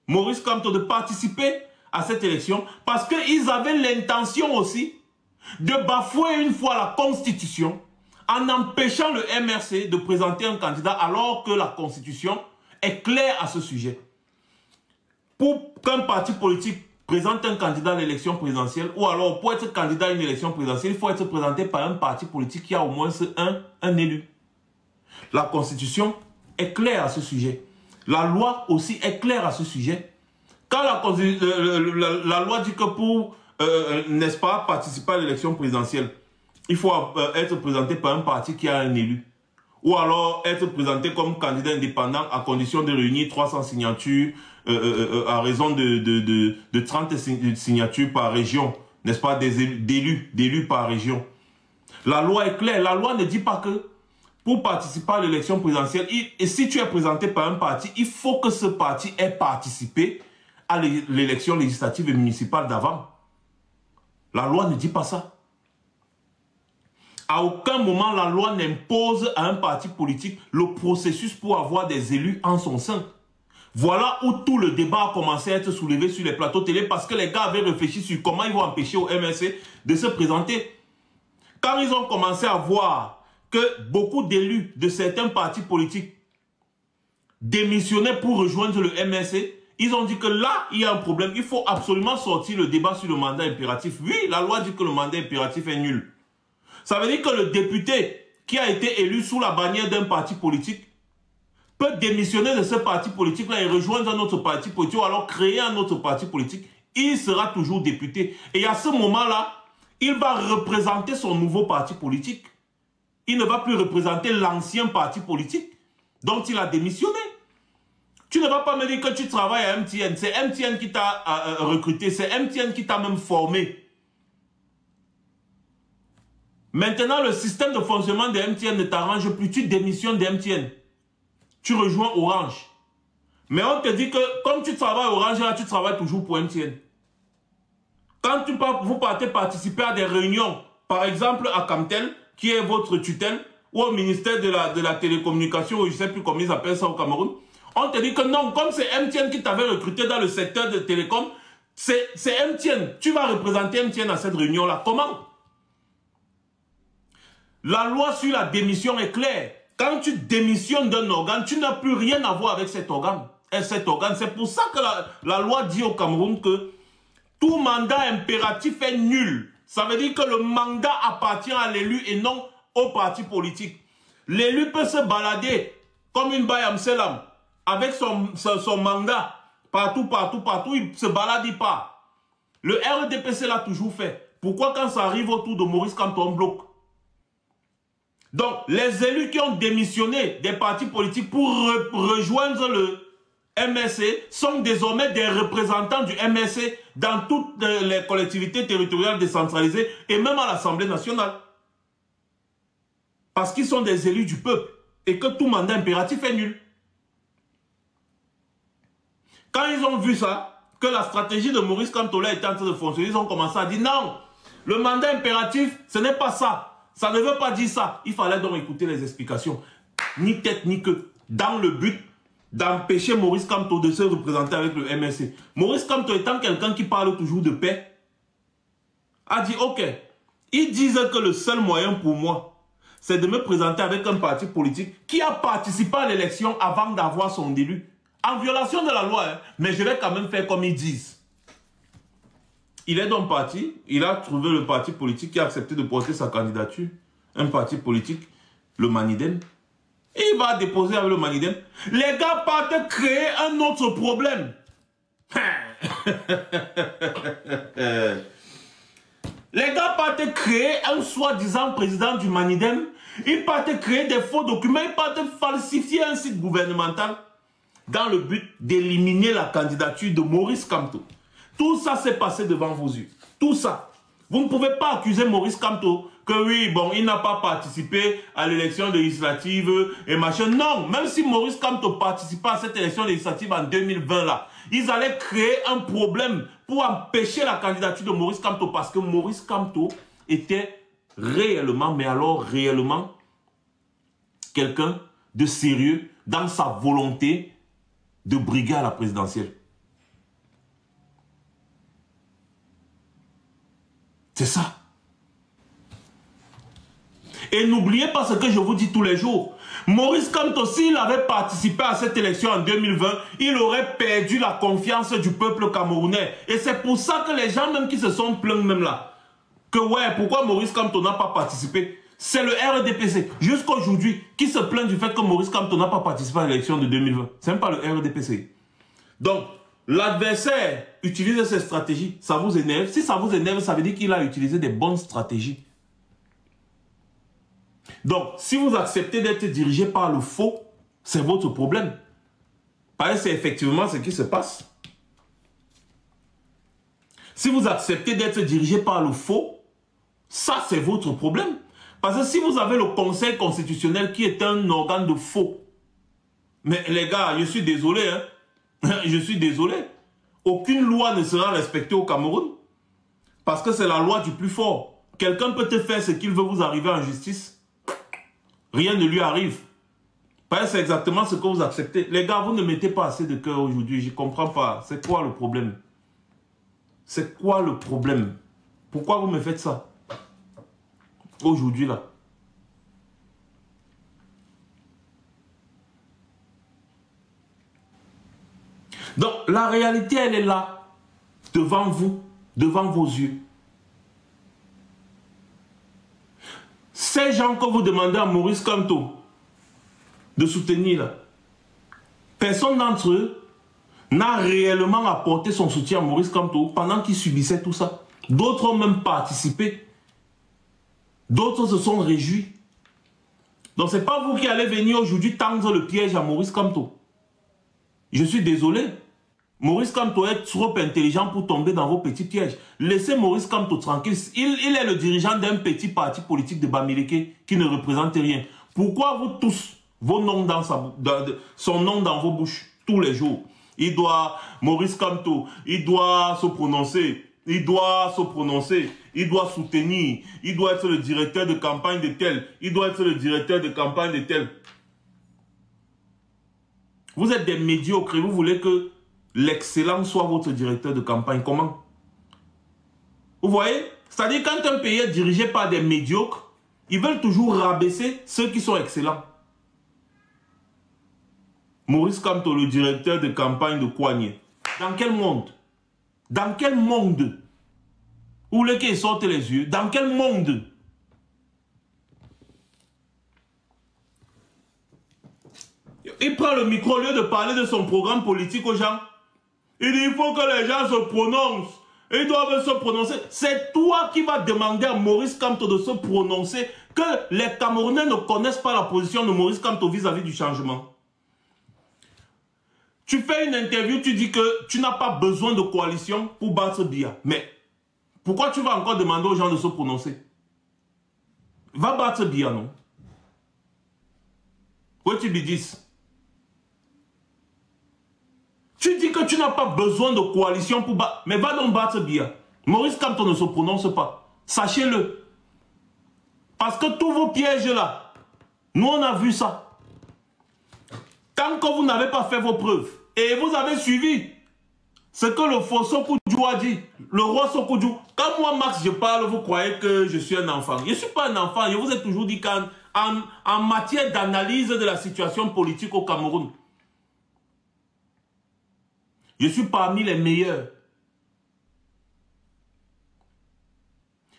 Maurice Kamto de participer à cette élection. Parce qu'ils avaient l'intention aussi de bafouer une fois la Constitution en empêchant le MRC de présenter un candidat alors que la Constitution est claire à ce sujet. Pour qu'un parti politique présente un candidat à l'élection présidentielle, ou alors pour être candidat à une élection présidentielle, il faut être présenté par un parti politique qui a au moins un élu. La Constitution est claire à ce sujet. La loi aussi est claire à ce sujet. Quand la loi dit que pour, n'est-ce pas, participer à l'élection présidentielle, il faut être présenté par un parti qui a un élu. Ou alors être présenté comme candidat indépendant à condition de réunir 300 signatures à raison de 30 signatures par région. N'est-ce pas, d'élus par région. La loi est claire. La loi ne dit pas que pour participer à l'élection présidentielle, et si tu es présenté par un parti, il faut que ce parti ait participé à l'élection législative et municipale d'avant. La loi ne dit pas ça. À aucun moment, la loi n'impose à un parti politique le processus pour avoir des élus en son sein. Voilà où tout le débat a commencé à être soulevé sur les plateaux télé parce que les gars avaient réfléchi sur comment ils vont empêcher au MSC de se présenter. Quand ils ont commencé à voir que beaucoup d'élus de certains partis politiques démissionnaient pour rejoindre le MSC, ils ont dit que là, il y a un problème. Il faut absolument sortir le débat sur le mandat impératif. Oui, la loi dit que le mandat impératif est nul. Ça veut dire que le député qui a été élu sous la bannière d'un parti politique peut démissionner de ce parti politique-là et rejoindre un autre parti politique ou alors créer un autre parti politique. Il sera toujours député. Et à ce moment-là, il va représenter son nouveau parti politique. Il ne va plus représenter l'ancien parti politique dont il a démissionné. Tu ne vas pas me dire que tu travailles à MTN. C'est MTN qui t'a recruté. C'est MTN qui t'a même formé. Maintenant, le système de fonctionnement de MTN ne t'arrange plus. Tu démissionnes de MTN. Tu rejoins Orange. Mais on te dit que comme tu travailles Orange, là, tu travailles toujours pour MTN. Quand vous partez participer à des réunions, par exemple à Camtel, qui est votre tutelle, ou au ministère de la télécommunication, ou je ne sais plus comment ils appellent ça au Cameroun, on te dit que non, comme c'est MTN qui t'avait recruté dans le secteur de télécom, c'est MTN. Tu vas représenter MTN à cette réunion-là. Comment? La loi sur la démission est claire. Quand tu démissionnes d'un organe, tu n'as plus rien à voir avec cet organe. C'est pour ça que la loi dit au Cameroun que tout mandat impératif est nul. Ça veut dire que le mandat appartient à l'élu et non au parti politique. L'élu peut se balader comme une baye amselam avec son mandat partout, il se balade, il part. Le RDPC l'a toujours fait. Pourquoi quand ça arrive autour de Maurice Kamto, on bloque? Donc, les élus qui ont démissionné des partis politiques pour rejoindre le MSC sont désormais des représentants du MSC dans toutes les collectivités territoriales décentralisées et même à l'Assemblée nationale. Parce qu'ils sont des élus du peuple et que tout mandat impératif est nul. Quand ils ont vu ça, que la stratégie de Maurice Kamto était en train de fonctionner, ils ont commencé à dire non, le mandat impératif, ce n'est pas ça. Ça ne veut pas dire ça. Il fallait donc écouter les explications. Ni tête ni queue. Dans le but d'empêcher Maurice Kamto de se représenter avec le MSC. Maurice Kamto étant quelqu'un qui parle toujours de paix, a dit ok, ils disent que le seul moyen pour moi, c'est de me présenter avec un parti politique qui a participé à l'élection avant d'avoir son élu. En violation de la loi, hein, mais je vais quand même faire comme ils disent. Il est donc parti, il a trouvé le parti politique qui a accepté de porter sa candidature. Un parti politique, le Manidem. Il va déposer avec le Manidem. Les gars partent créer un autre problème. Les gars partent créer un soi-disant président du Manidem. Ils partent créer des faux documents. Ils partent falsifier un site gouvernemental dans le but d'éliminer la candidature de Maurice Kamto. Tout ça s'est passé devant vos yeux. Tout ça. Vous ne pouvez pas accuser Maurice Kamto que oui, bon, il n'a pas participé à l'élection législative et machin. Non, même si Maurice Kamto participait à cette élection législative en 2020 là, ils allaient créer un problème pour empêcher la candidature de Maurice Kamto parce que Maurice Kamto était réellement, mais alors réellement, quelqu'un de sérieux dans sa volonté de briguer à la présidentielle. C'est ça. Et n'oubliez pas ce que je vous dis tous les jours. Maurice Kamto, s'il avait participé à cette élection en 2020, il aurait perdu la confiance du peuple camerounais. Et c'est pour ça que les gens même qui se sont plaints même là, que ouais, pourquoi Maurice Kamto n'a pas participé? C'est le RDPC, jusqu'aujourd'hui, qui se plaint du fait que Maurice Kamto n'a pas participé à l'élection de 2020. C'est même pas le RDPC. Donc, l'adversaire utilise ces stratégies, ça vous énerve. Si ça vous énerve, ça veut dire qu'il a utilisé des bonnes stratégies. Donc, si vous acceptez d'être dirigé par le faux, c'est votre problème. Parce que c'est effectivement ce qui se passe. Si vous acceptez d'être dirigé par le faux, ça c'est votre problème. Parce que si vous avez le Conseil constitutionnel qui est un organe de faux, mais les gars, je suis désolé, hein, je suis désolé. Aucune loi ne sera respectée au Cameroun. Parce que c'est la loi du plus fort. Quelqu'un peut te faire ce qu'il veut, vous arriver en justice. Rien ne lui arrive. Parce que c'est exactement ce que vous acceptez. Les gars, vous ne mettez pas assez de cœur aujourd'hui. Je ne comprends pas. C'est quoi le problème? C'est quoi le problème? Pourquoi vous me faites ça? Aujourd'hui, là. Donc, la réalité, elle est là. Devant vous. Devant vos yeux. Ces gens que vous demandez à Maurice Kamto de soutenir, là, personne d'entre eux n'a réellement apporté son soutien à Maurice Kamto pendant qu'il subissait tout ça. D'autres ont même participé. D'autres se sont réjouis. Donc, ce n'est pas vous qui allez venir aujourd'hui tendre le piège à Maurice Kamto. Je suis désolé. Maurice Kamto est trop intelligent pour tomber dans vos petits pièges. Laissez Maurice Kamto tranquille. Il est le dirigeant d'un petit parti politique de Bamileke qui ne représente rien. Pourquoi vous tous, vos noms dans son nom dans vos bouches tous les jours? Il doit, Maurice Kamto, il doit se prononcer. Il doit se prononcer, il doit soutenir, il doit être le directeur de campagne de tel, il doit être le directeur de campagne de tel. Vous êtes des médiocres et vous voulez que l'excellent soit votre directeur de campagne. Comment? Vous voyez? C'est-à-dire quand un pays est dirigé par des médiocres, ils veulent toujours rabaisser ceux qui sont excellents. Maurice Kamto, le directeur de campagne de Kouagné. Dans quel monde? Dans quel monde? Vous voulez qu'il sorte les yeux? Dans quel monde? Il prend le micro au lieu de parler de son programme politique aux gens. Il dit il faut que les gens se prononcent. Ils doivent se prononcer. C'est toi qui vas demander à Maurice Kamto de se prononcer, que les Camerounais ne connaissent pas la position de Maurice Kamto vis-à-vis du changement. Tu fais une interview, tu dis que tu n'as pas besoin de coalition pour battre Biya. Mais pourquoi tu vas encore demander aux gens de se prononcer? Va battre Biya, non? What tu lui dis? Tu dis que tu n'as pas besoin de coalition pour battre. Mais va donc battre Biya. Maurice Kamto ne se prononce pas. Sachez-le. Parce que tous vos pièges là, nous on a vu ça. Tant que vous n'avez pas fait vos preuves, et vous avez suivi ce que le faux Sokudjou a dit, le roi Sokudjou. Quand moi, Max, je parle, vous croyez que je suis un enfant. Je ne suis pas un enfant. Je vous ai toujours dit qu'en matière d'analyse de la situation politique au Cameroun, je suis parmi les meilleurs.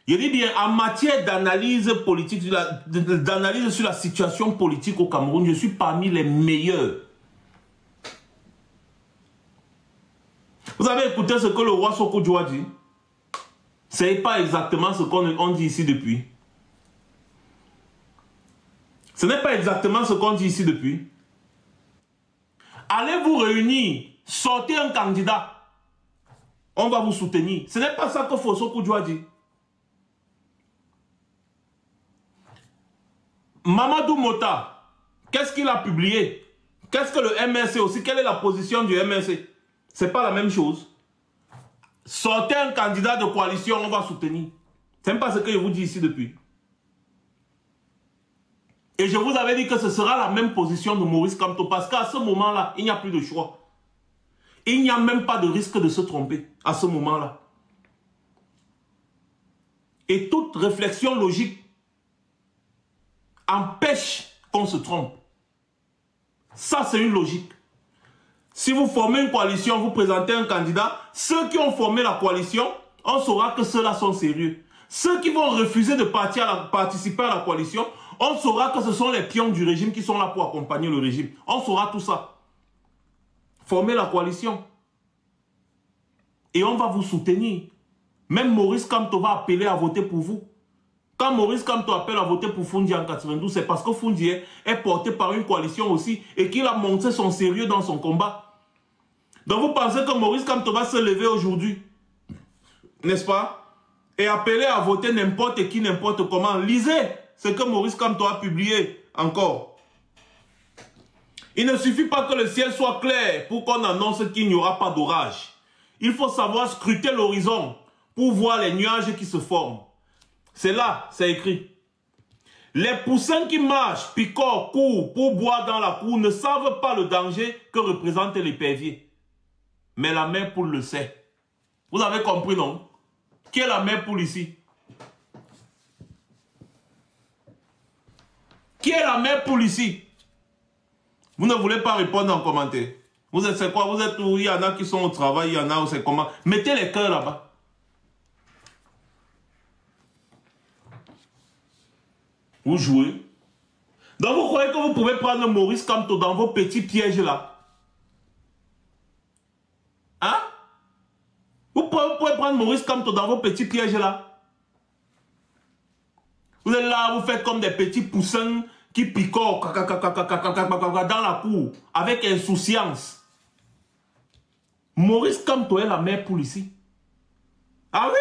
Je dis bien, en matière d'analyse politique, d'analyse sur la situation politique au Cameroun, je suis parmi les meilleurs. Vous avez écouté ce que le roi Sokudjou a dit? Ce n'est pas exactement ce qu'on dit ici depuis. Ce n'est pas exactement ce qu'on dit ici depuis. Allez vous réunir, sortez un candidat. On va vous soutenir. Ce n'est pas ça que Sokudjou a dit. Mamadou Mota, qu'est-ce qu'il a publié? Qu'est-ce que le MRC aussi? Quelle est la position du MRC? Ce n'est pas la même chose. Sortez un candidat de coalition, on va soutenir. Ce n'est pas ce que je vous dis ici depuis. Et je vous avais dit que ce sera la même position de Maurice Kamto, parce qu'à ce moment-là, il n'y a plus de choix. Il n'y a même pas de risque de se tromper à ce moment-là. Et toute réflexion logique empêche qu'on se trompe. Ça, c'est une logique. Si vous formez une coalition, vous présentez un candidat, ceux qui ont formé la coalition, on saura que ceux-là sont sérieux. Ceux qui vont refuser de participer à la coalition, on saura que ce sont les pions du régime qui sont là pour accompagner le régime. On saura tout ça. Former la coalition. Et on va vous soutenir. Même Maurice Kamto va appeler à voter pour vous. Quand Maurice Kamto appelle à voter pour Fundi en 92, c'est parce que Fundi est porté par une coalition aussi et qu'il a montré son sérieux dans son combat. Donc vous pensez que Maurice Kamto va se lever aujourd'hui, n'est-ce pas? Et appeler à voter n'importe qui, n'importe comment. Lisez ce que Maurice Kamto a publié encore. Il ne suffit pas que le ciel soit clair pour qu'on annonce qu'il n'y aura pas d'orage. Il faut savoir scruter l'horizon pour voir les nuages qui se forment. C'est là, c'est écrit. Les poussins qui marchent, picorent, courent pour boire dans la cour ne savent pas le danger que représente l'épervier. Mais la mère poule le sait. Vous avez compris, non? Qui est la mère poule ici? Qui est la mère poule ici? Vous ne voulez pas répondre en commentaire. Vous êtes, c'est quoi? Vous êtes où? Il y en a qui sont au travail, il y en a où c'est comment? Mettez les cœurs là-bas. Vous jouez. Donc vous croyez que vous pouvez prendre Maurice Kamto dans vos petits pièges là? Hein? Vous pouvez prendre Maurice Kamto dans vos petits pièges là? Vous êtes là, vous faites comme des petits poussins qui picorent dans la cour avec insouciance. Maurice Kamto est la mère poule ici. Ah oui?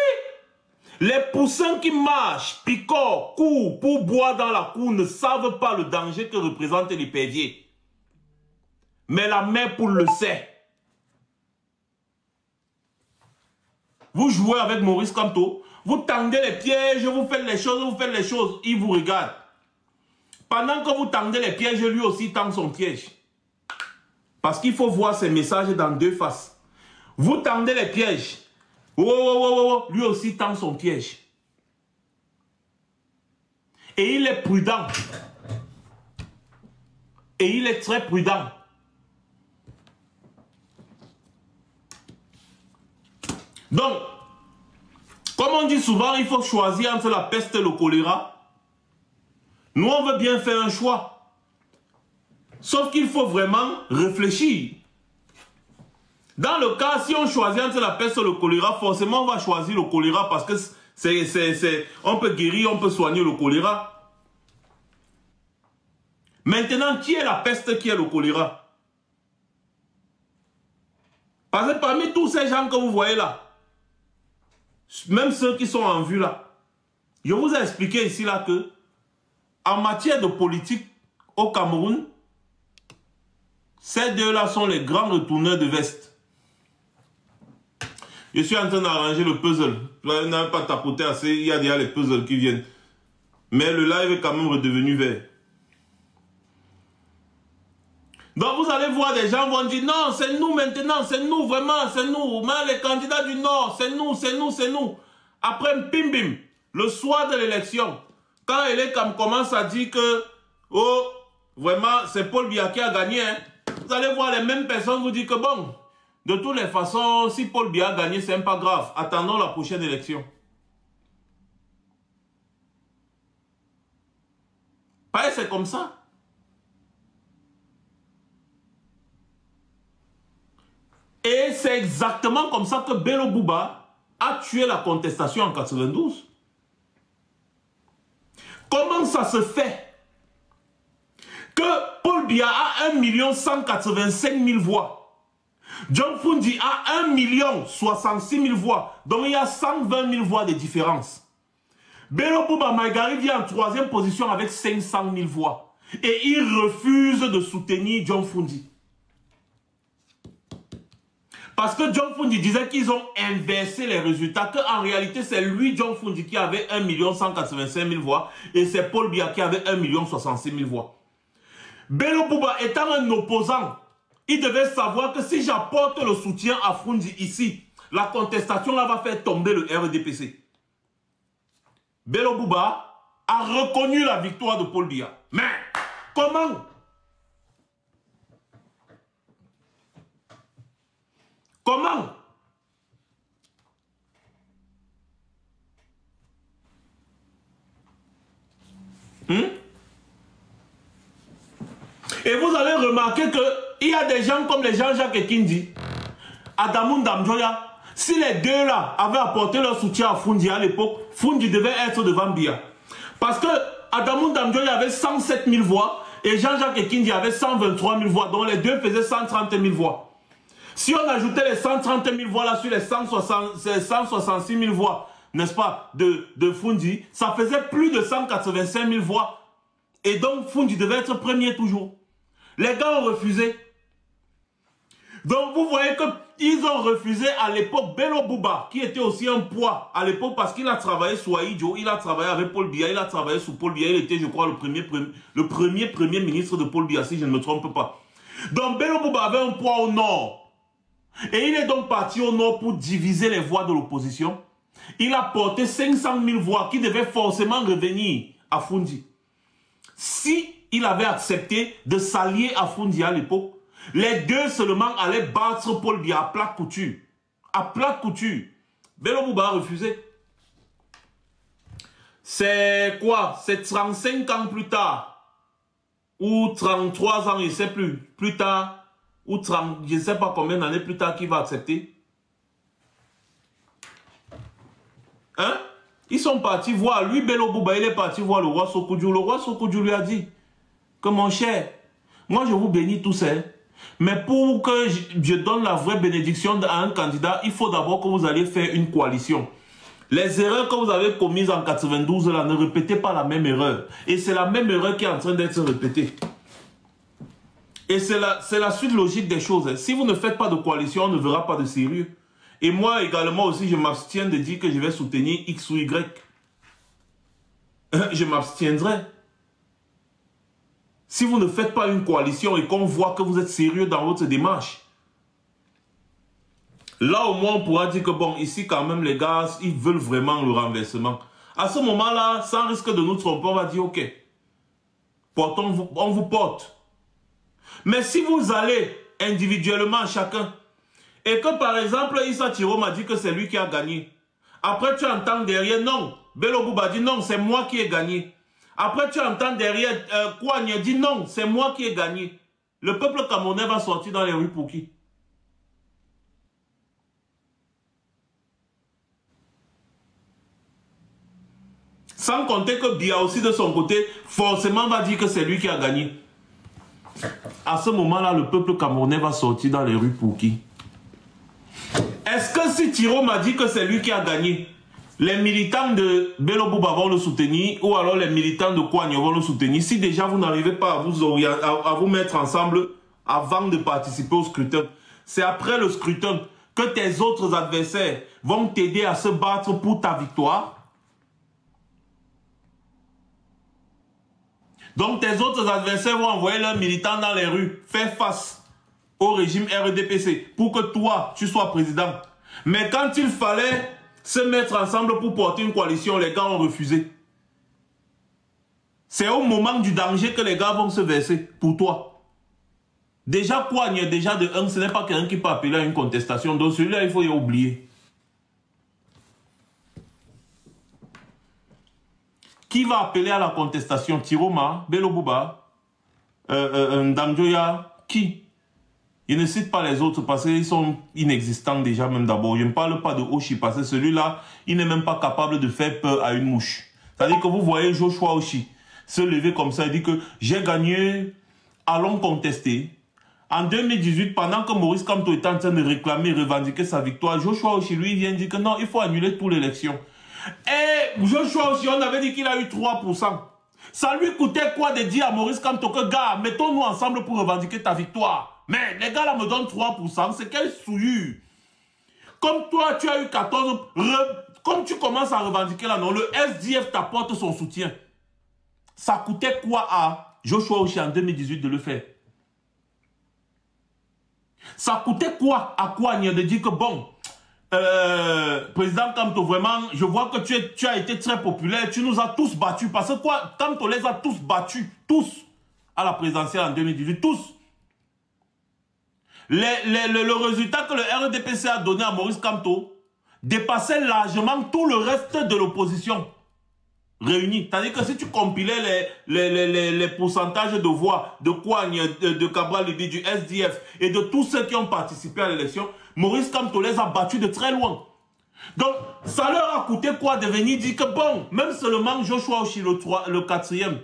Les poussins qui marchent, picorent, courent pour boire dans la cour ne savent pas le danger que représente l'épervier. Mais la mère poule le sait. Vous jouez avec Maurice Kamto, vous tendez les pièges, vous faites les choses, il vous regarde. Pendant que vous tendez les pièges, lui aussi tend son piège. Parce qu'il faut voir ces messages dans deux faces. Vous tendez les pièges. Lui aussi tend son piège. Et il est prudent. Et il est très prudent. Donc, comme on dit souvent, il faut choisir entre la peste et le choléra. Nous, on veut bien faire un choix. Sauf qu'il faut vraiment réfléchir. Dans le cas, si on choisit entre la peste et le choléra, forcément on va choisir le choléra parce que on peut guérir, on peut soigner le choléra. Maintenant, qui est la peste, qui est le choléra? Parce que parmi tous ces gens que vous voyez là, même ceux qui sont en vue là, je vous ai expliqué ici là que en matière de politique au Cameroun, ces deux-là sont les grands retourneurs de veste. Je suis en train d'arranger le puzzle. Je n'avais pas tapoté assez, il y a déjà les puzzles qui viennent. Mais le live est quand même redevenu vert. Donc vous allez voir des gens vont dire non, c'est nous maintenant, c'est nous vraiment, c'est nous. Mais les candidats du Nord, c'est nous, c'est nous, c'est nous. Après, bim bim, le soir de l'élection, quand Elekam commence à dire que, oh, vraiment, c'est Paul Biya qui a gagné, hein, vous allez voir les mêmes personnes vous dire que bon, de toutes les façons, si Paul Biya a gagné, c'est pas grave. Attendons la prochaine élection. Pas c'est comme ça. Et c'est exactement comme ça que Bello Bouba a tué la contestation en 92. Comment ça se fait que Paul Biya a 1 185 000 voix? John Fundi a 1 066 000 voix. Donc il y a 120 000 voix de différence. Bello Bouba Maïgari vient en 3e position avec 500 000 voix. Et il refuse de soutenir John Fundi. Parce que John Fundi disait qu'ils ont inversé les résultats, qu'en réalité c'est lui, John Fundi, qui avait 1 185 000 voix et c'est Paul Biya qui avait 1 066 000 voix. Bello Bouba étant un opposant, il devait savoir que si j'apporte le soutien à Fundi ici, la contestation là va faire tomber le RDPC. Bello Bouba a reconnu la victoire de Paul Biya. Mais comment? Comment? Et vous allez remarquer qu'il y a des gens comme les Jean-Jacques Ekindi, Adamou Ndamjoya, Si les deux là avaient apporté leur soutien à Fundi à l'époque, Fundi devait être devant Biya. Parce que Adamou Damdjoye avait 107 000 voix et Jean-Jacques Ekindi avait 123 000 voix. Donc les deux faisaient 130 000 voix. Si on ajoutait les 130 000 voix là sur les 166 000 voix, n'est-ce pas, de Fundi, ça faisait plus de 185 000 voix. Et donc Fundi devait être premier toujours. Les gars ont refusé. Donc vous voyez qu'ils ont refusé à l'époque Bello Bouba, qui était aussi un poids à l'époque parce qu'il a travaillé sous Aïdjo, il a travaillé avec Paul Biya, il a travaillé sous Paul Biya, il était je crois le premier ministre de Paul Biya si je ne me trompe pas. Donc Bello Bouba avait un poids au nord. Et il est donc parti au nord pour diviser les voix de l'opposition. Il a porté 500 000 voix qui devaient forcément revenir à Fundi. Si il avait accepté de s'allier à Fundi à l'époque, les deux seulement allaient battre Paul Biya à plat couture. À plat couture. Bello Bouba a refusé. C'est quoi? C'est 35 ans plus tard. Ou 33 ans, je ne sais plus. Plus tard. Ou 30, je ne sais pas combien d'années plus tard qu'il va accepter. Hein? Ils sont partis voir. Lui, Bello Bouba, il est parti voir le roi Sokoudjou. Le roi Sokoudjou lui a dit que mon cher, moi je vous bénis tous, hein. Mais pour que je donne la vraie bénédiction à un candidat, il faut d'abord que vous alliez faire une coalition. Les erreurs que vous avez commises en 92, là, ne répétez pas la même erreur. Et c'est la même erreur qui est en train d'être répétée. Et c'est la suite logique des choses. Si vous ne faites pas de coalition, on ne verra pas de sérieux. Et moi également aussi, je m'abstiens de dire que je vais soutenir X ou Y. Je m'abstiendrai. Si vous ne faites pas une coalition et qu'on voit que vous êtes sérieux dans votre démarche, là au moins on pourra dire que bon, ici quand même les gars, ils veulent vraiment le renversement. À ce moment-là, sans risque de nous tromper, on va dire ok, on vous porte. Mais si vous allez individuellement chacun, et que par exemple Issa Thiro m'a dit que c'est lui qui a gagné, après tu entends derrière non, Bello Bouba dit non, c'est moi qui ai gagné. Après, tu entends derrière, Kouagne dit non, c'est moi qui ai gagné. Le peuple camerounais va sortir dans les rues pour qui? Sans compter que Biya aussi de son côté, forcément va dire que c'est lui qui a gagné. À ce moment-là, le peuple camerounais va sortir dans les rues pour qui? Est-ce que si Thiro m'a dit que c'est lui qui a gagné, les militants de Bello Bouba vont le soutenir ou alors les militants de Kouagne vont le soutenir? Si déjà vous n'arrivez pas à vous mettre ensemble avant de participer au scrutin, c'est après le scrutin que tes autres adversaires vont t'aider à se battre pour ta victoire. Donc tes autres adversaires vont envoyer leurs militants dans les rues, faire face au régime RDPC pour que toi, tu sois président. Mais quand il fallait se mettre ensemble pour porter une coalition, les gars ont refusé. C'est au moment du danger que les gars vont se verser pour toi. Déjà, Kouagne, déjà de 1, ce n'est pas quelqu'un qui peut appeler à une contestation. Donc celui-là, il faut y oublier. Qui va appeler à la contestation? Tiroma, Bello Bouba, Damdjoya, qui? Je ne cite pas les autres parce qu'ils sont inexistants déjà même d'abord. Je ne parle pas de Oshi parce que celui-là, il n'est même pas capable de faire peur à une mouche. C'est-à-dire que vous voyez Joshua Oshi se lever comme ça et dire que j'ai gagné, allons contester. En 2018, pendant que Maurice Kamto était en train de réclamer, revendiquer sa victoire, Joshua Oshi lui vient dire que non, il faut annuler toute l'élection. Et Joshua Oshi, on avait dit qu'il a eu 3%. Ça lui coûtait quoi de dire à Maurice Kamto que gars, mettons-nous ensemble pour revendiquer ta victoire. Mais les gars là me donnent 3%, c'est quelle souillure. Comme toi tu as eu 14, comme tu commences à revendiquer là, non, le SDF t'apporte son soutien. Ça coûtait quoi à Joshua Oshi en 2018 de le faire? Ça coûtait quoi à Kouagne de dire que bon, président Kamto, vraiment, je vois que tu as été très populaire, tu nous as tous battus. Parce que quoi, Kamto les a tous battus, tous, à la présidentielle en 2018, tous. Le résultat que le RDPC a donné à Maurice Kamto dépassait largement tout le reste de l'opposition. réunis. C'est-à-dire que si tu compilais les pourcentages de voix de Kouagne, de Cabral Libby, du SDF et de tous ceux qui ont participé à l'élection, Maurice Kamto les a battus de très loin. Donc, ça leur a coûté quoi de venir dire que bon, même seulement Joshua Oshi le 4e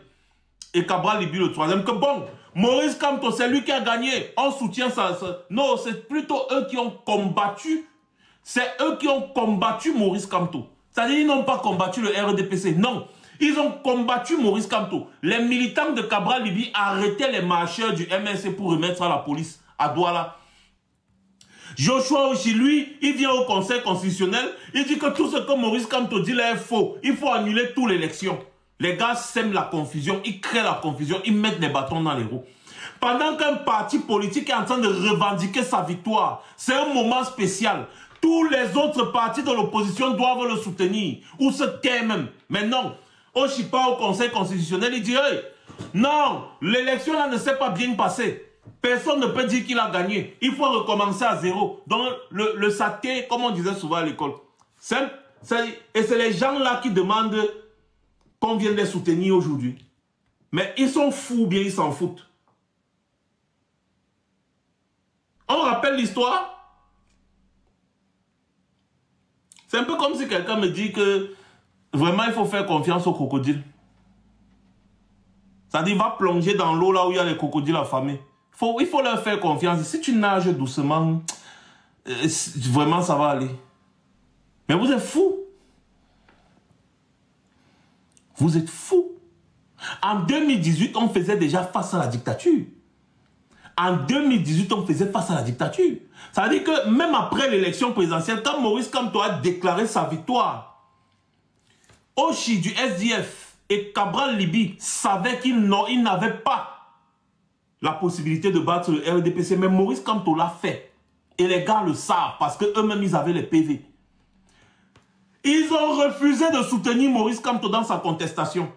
et Cabral Libby le 3e, que bon, Maurice Kamto, c'est lui qui a gagné. On soutient ça. Non, c'est plutôt eux qui ont combattu. C'est eux qui ont combattu Maurice Kamto. C'est-à-dire qu'ils n'ont pas combattu le RDPC. Non. Ils ont combattu Maurice Kamto. Les militants de Cabral Libby arrêtaient les marcheurs du MNC pour remettre à la police à Douala. Joshua Oshi, lui, il vient au Conseil constitutionnel. Il dit que tout ce que Maurice Kamto dit là est faux. Il faut annuler toute l'élection. Les gars sèment la confusion. Ils créent la confusion. Ils mettent des bâtons dans les roues. Pendant qu'un parti politique est en train de revendiquer sa victoire, c'est un moment spécial. Tous les autres partis de l'opposition doivent le soutenir, ou se taire même. Mais non, Oshi part au Conseil constitutionnel, il dit hey, non, l'élection là ne s'est pas bien passée. Personne ne peut dire qu'il a gagné. Il faut recommencer à zéro. Donc le saké, comme on disait souvent à l'école. Et c'est les gens là qui demandent qu'on vienne les soutenir aujourd'hui. Mais ils sont fous ou bien ils s'en foutent. On rappelle l'histoire. C'est un peu comme si quelqu'un me dit que vraiment il faut faire confiance aux crocodiles. Ça dit va plonger dans l'eau là où il y a les crocodiles affamés. Il faut leur faire confiance. Si tu nages doucement, vraiment ça va aller. Mais vous êtes fous. Vous êtes fous. En 2018, on faisait déjà face à la dictature. En 2018, on faisait face à la dictature. Ça veut dire que même après l'élection présidentielle, quand Maurice Kamto a déclaré sa victoire, Oshi du SDF et Cabral Libby savaient qu'ils n'avaient pas la possibilité de battre le RDPC. Mais Maurice Kamto l'a fait. Et les gars le savent parce qu'eux-mêmes, ils avaient les PV. Ils ont refusé de soutenir Maurice Kamto dans sa contestation.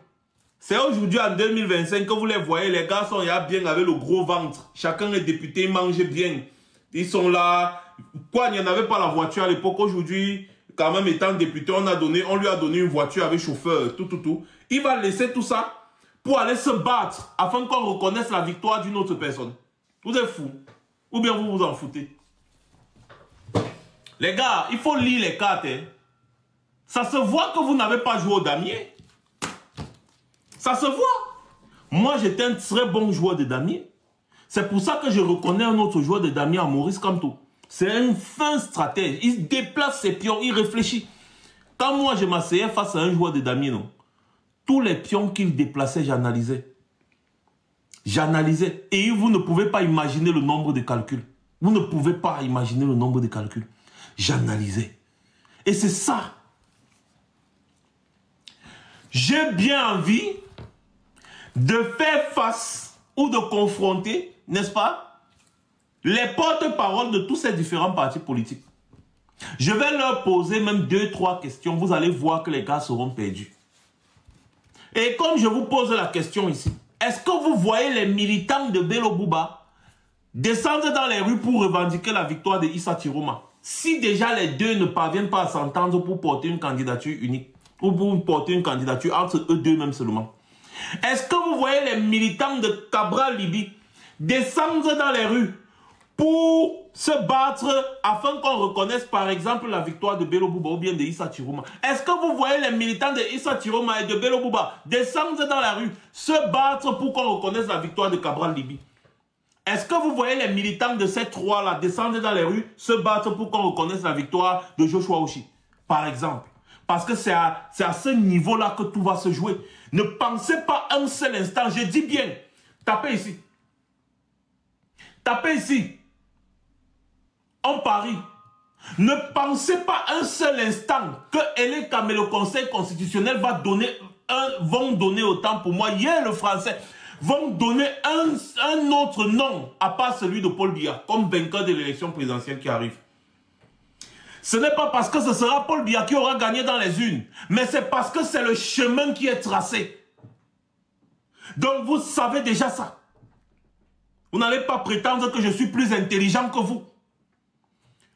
C'est aujourd'hui, en 2025, que vous les voyez, les gars sont là bien avec le gros ventre. Chacun est député, ils mangent bien. Ils sont là. Quoi, il n'y en avait pas la voiture à l'époque. Aujourd'hui, quand même étant député, on lui a donné une voiture avec chauffeur, tout. Il va laisser tout ça pour aller se battre afin qu'on reconnaisse la victoire d'une autre personne. Vous êtes fous. Ou bien vous vous en foutez. Les gars, il faut lire les cartes. Hein. Ça se voit que vous n'avez pas joué au damier. Ça se voit. Moi, j'étais un très bon joueur de damier. C'est pour ça que je reconnais un autre joueur de damier à Maurice Kamto. C'est un fin stratège. Il déplace ses pions, il réfléchit. Quand moi, je m'asseyais face à un joueur de damier, non, tous les pions qu'il déplaçait, j'analysais. J'analysais. Et vous ne pouvez pas imaginer le nombre de calculs. Vous ne pouvez pas imaginer le nombre de calculs. J'analysais. Et c'est ça. J'ai bien envie de faire face ou de confronter, n'est-ce pas, les porte-paroles de tous ces différents partis politiques. Je vais leur poser même 2-3 questions. Vous allez voir que les gars seront perdus. Et comme je vous pose la question ici, est-ce que vous voyez les militants de Bello Bouba descendre dans les rues pour revendiquer la victoire de Issa Tiroma? Si déjà les deux ne parviennent pas à s'entendre pour porter une candidature unique, ou pour porter une candidature entre eux deux même seulement. Est-ce que vous voyez les militants de Cabral Libby descendre dans les rues pour se battre afin qu'on reconnaisse par exemple la victoire de Bello Bouba ou bien de Issa Tiroma? Est-ce que vous voyez les militants de Issa Tiroma et de Bello Bouba descendre dans la rue, se battre pour qu'on reconnaisse la victoire de Cabral Libby? Est-ce que vous voyez les militants de ces trois-là descendre dans les rues, se battre pour qu'on reconnaisse la victoire de Joshua Oshi, par exemple? Parce que c'est à ce niveau-là que tout va se jouer. Ne pensez pas un seul instant, je dis bien, tapez ici. Tapez ici. On parie. Ne pensez pas un seul instant que Elekam et le Conseil constitutionnel vont donner autant pour moi. Hier, le français vont donner un autre nom, à part celui de Paul Biya, comme vainqueur de l'élection présidentielle qui arrive. Ce n'est pas parce que ce sera Paul Biya qui aura gagné dans les urnes, mais c'est parce que c'est le chemin qui est tracé. Donc vous savez déjà ça. Vous n'allez pas prétendre que je suis plus intelligent que vous.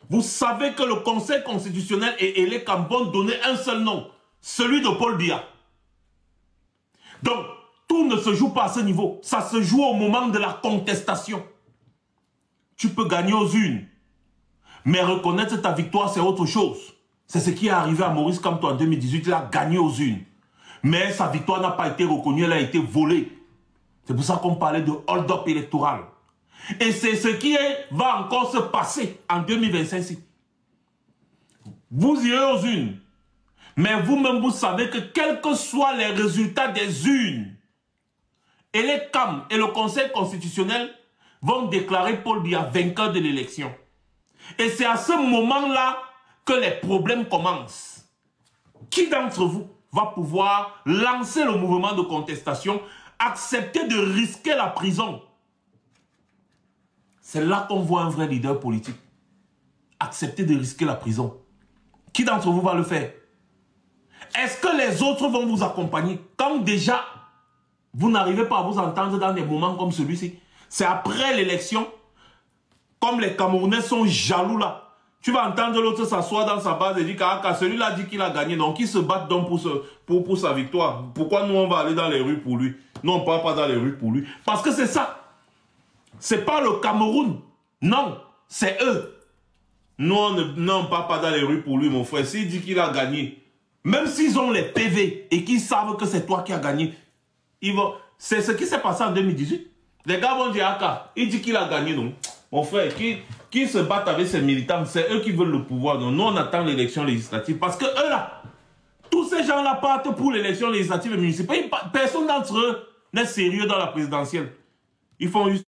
Vous savez que le Conseil constitutionnel et Elekam vont donner un seul nom, celui de Paul Biya. Donc, tout ne se joue pas à ce niveau. Ça se joue au moment de la contestation. Tu peux gagner aux urnes. Mais reconnaître ta victoire, c'est autre chose. C'est ce qui est arrivé à Maurice Kamto en 2018. Il a gagné aux urnes. Mais sa victoire n'a pas été reconnue, elle a été volée. C'est pour ça qu'on parlait de hold-up électoral. Et c'est ce qui va encore se passer en 2025. Vous irez aux urnes. Mais vous-même, vous savez que quels que soient les résultats des urnes, et les CAM et le Conseil constitutionnel vont déclarer Paul Biya vainqueur de l'élection. Et c'est à ce moment-là que les problèmes commencent. Qui d'entre vous va pouvoir lancer le mouvement de contestation, accepter de risquer la prison? C'est là qu'on voit un vrai leader politique. Accepter de risquer la prison. Qui d'entre vous va le faire? Est-ce que les autres vont vous accompagner? Quand déjà, vous n'arrivez pas à vous entendre dans des moments comme celui-ci. C'est après l'élection, comme les Camerounais sont jaloux là. Tu vas entendre l'autre s'asseoir dans sa base et dire que celui-là dit qu'il a gagné, donc il se bat donc pour sa victoire. Pourquoi nous on va aller dans les rues pour lui? Nous on ne part pas dans les rues pour lui. Parce que c'est ça. C'est pas le Cameroun. Non, c'est eux. Nous on ne part pas dans les rues pour lui, mon frère. S'il dit qu'il a gagné, même s'ils ont les PV et qu'ils savent que c'est toi qui as gagné, c'est ce qui s'est passé en 2018. Les gars vont dire, il dit qu'il a gagné, non? Mon frère, qui se battent avec ces militants, c'est eux qui veulent le pouvoir. Donc, nous, on attend l'élection législative. Parce que eux, là, tous ces gens-là partent pour l'élection législative et municipale. Personne d'entre eux n'est sérieux dans la présidentielle. Ils font juste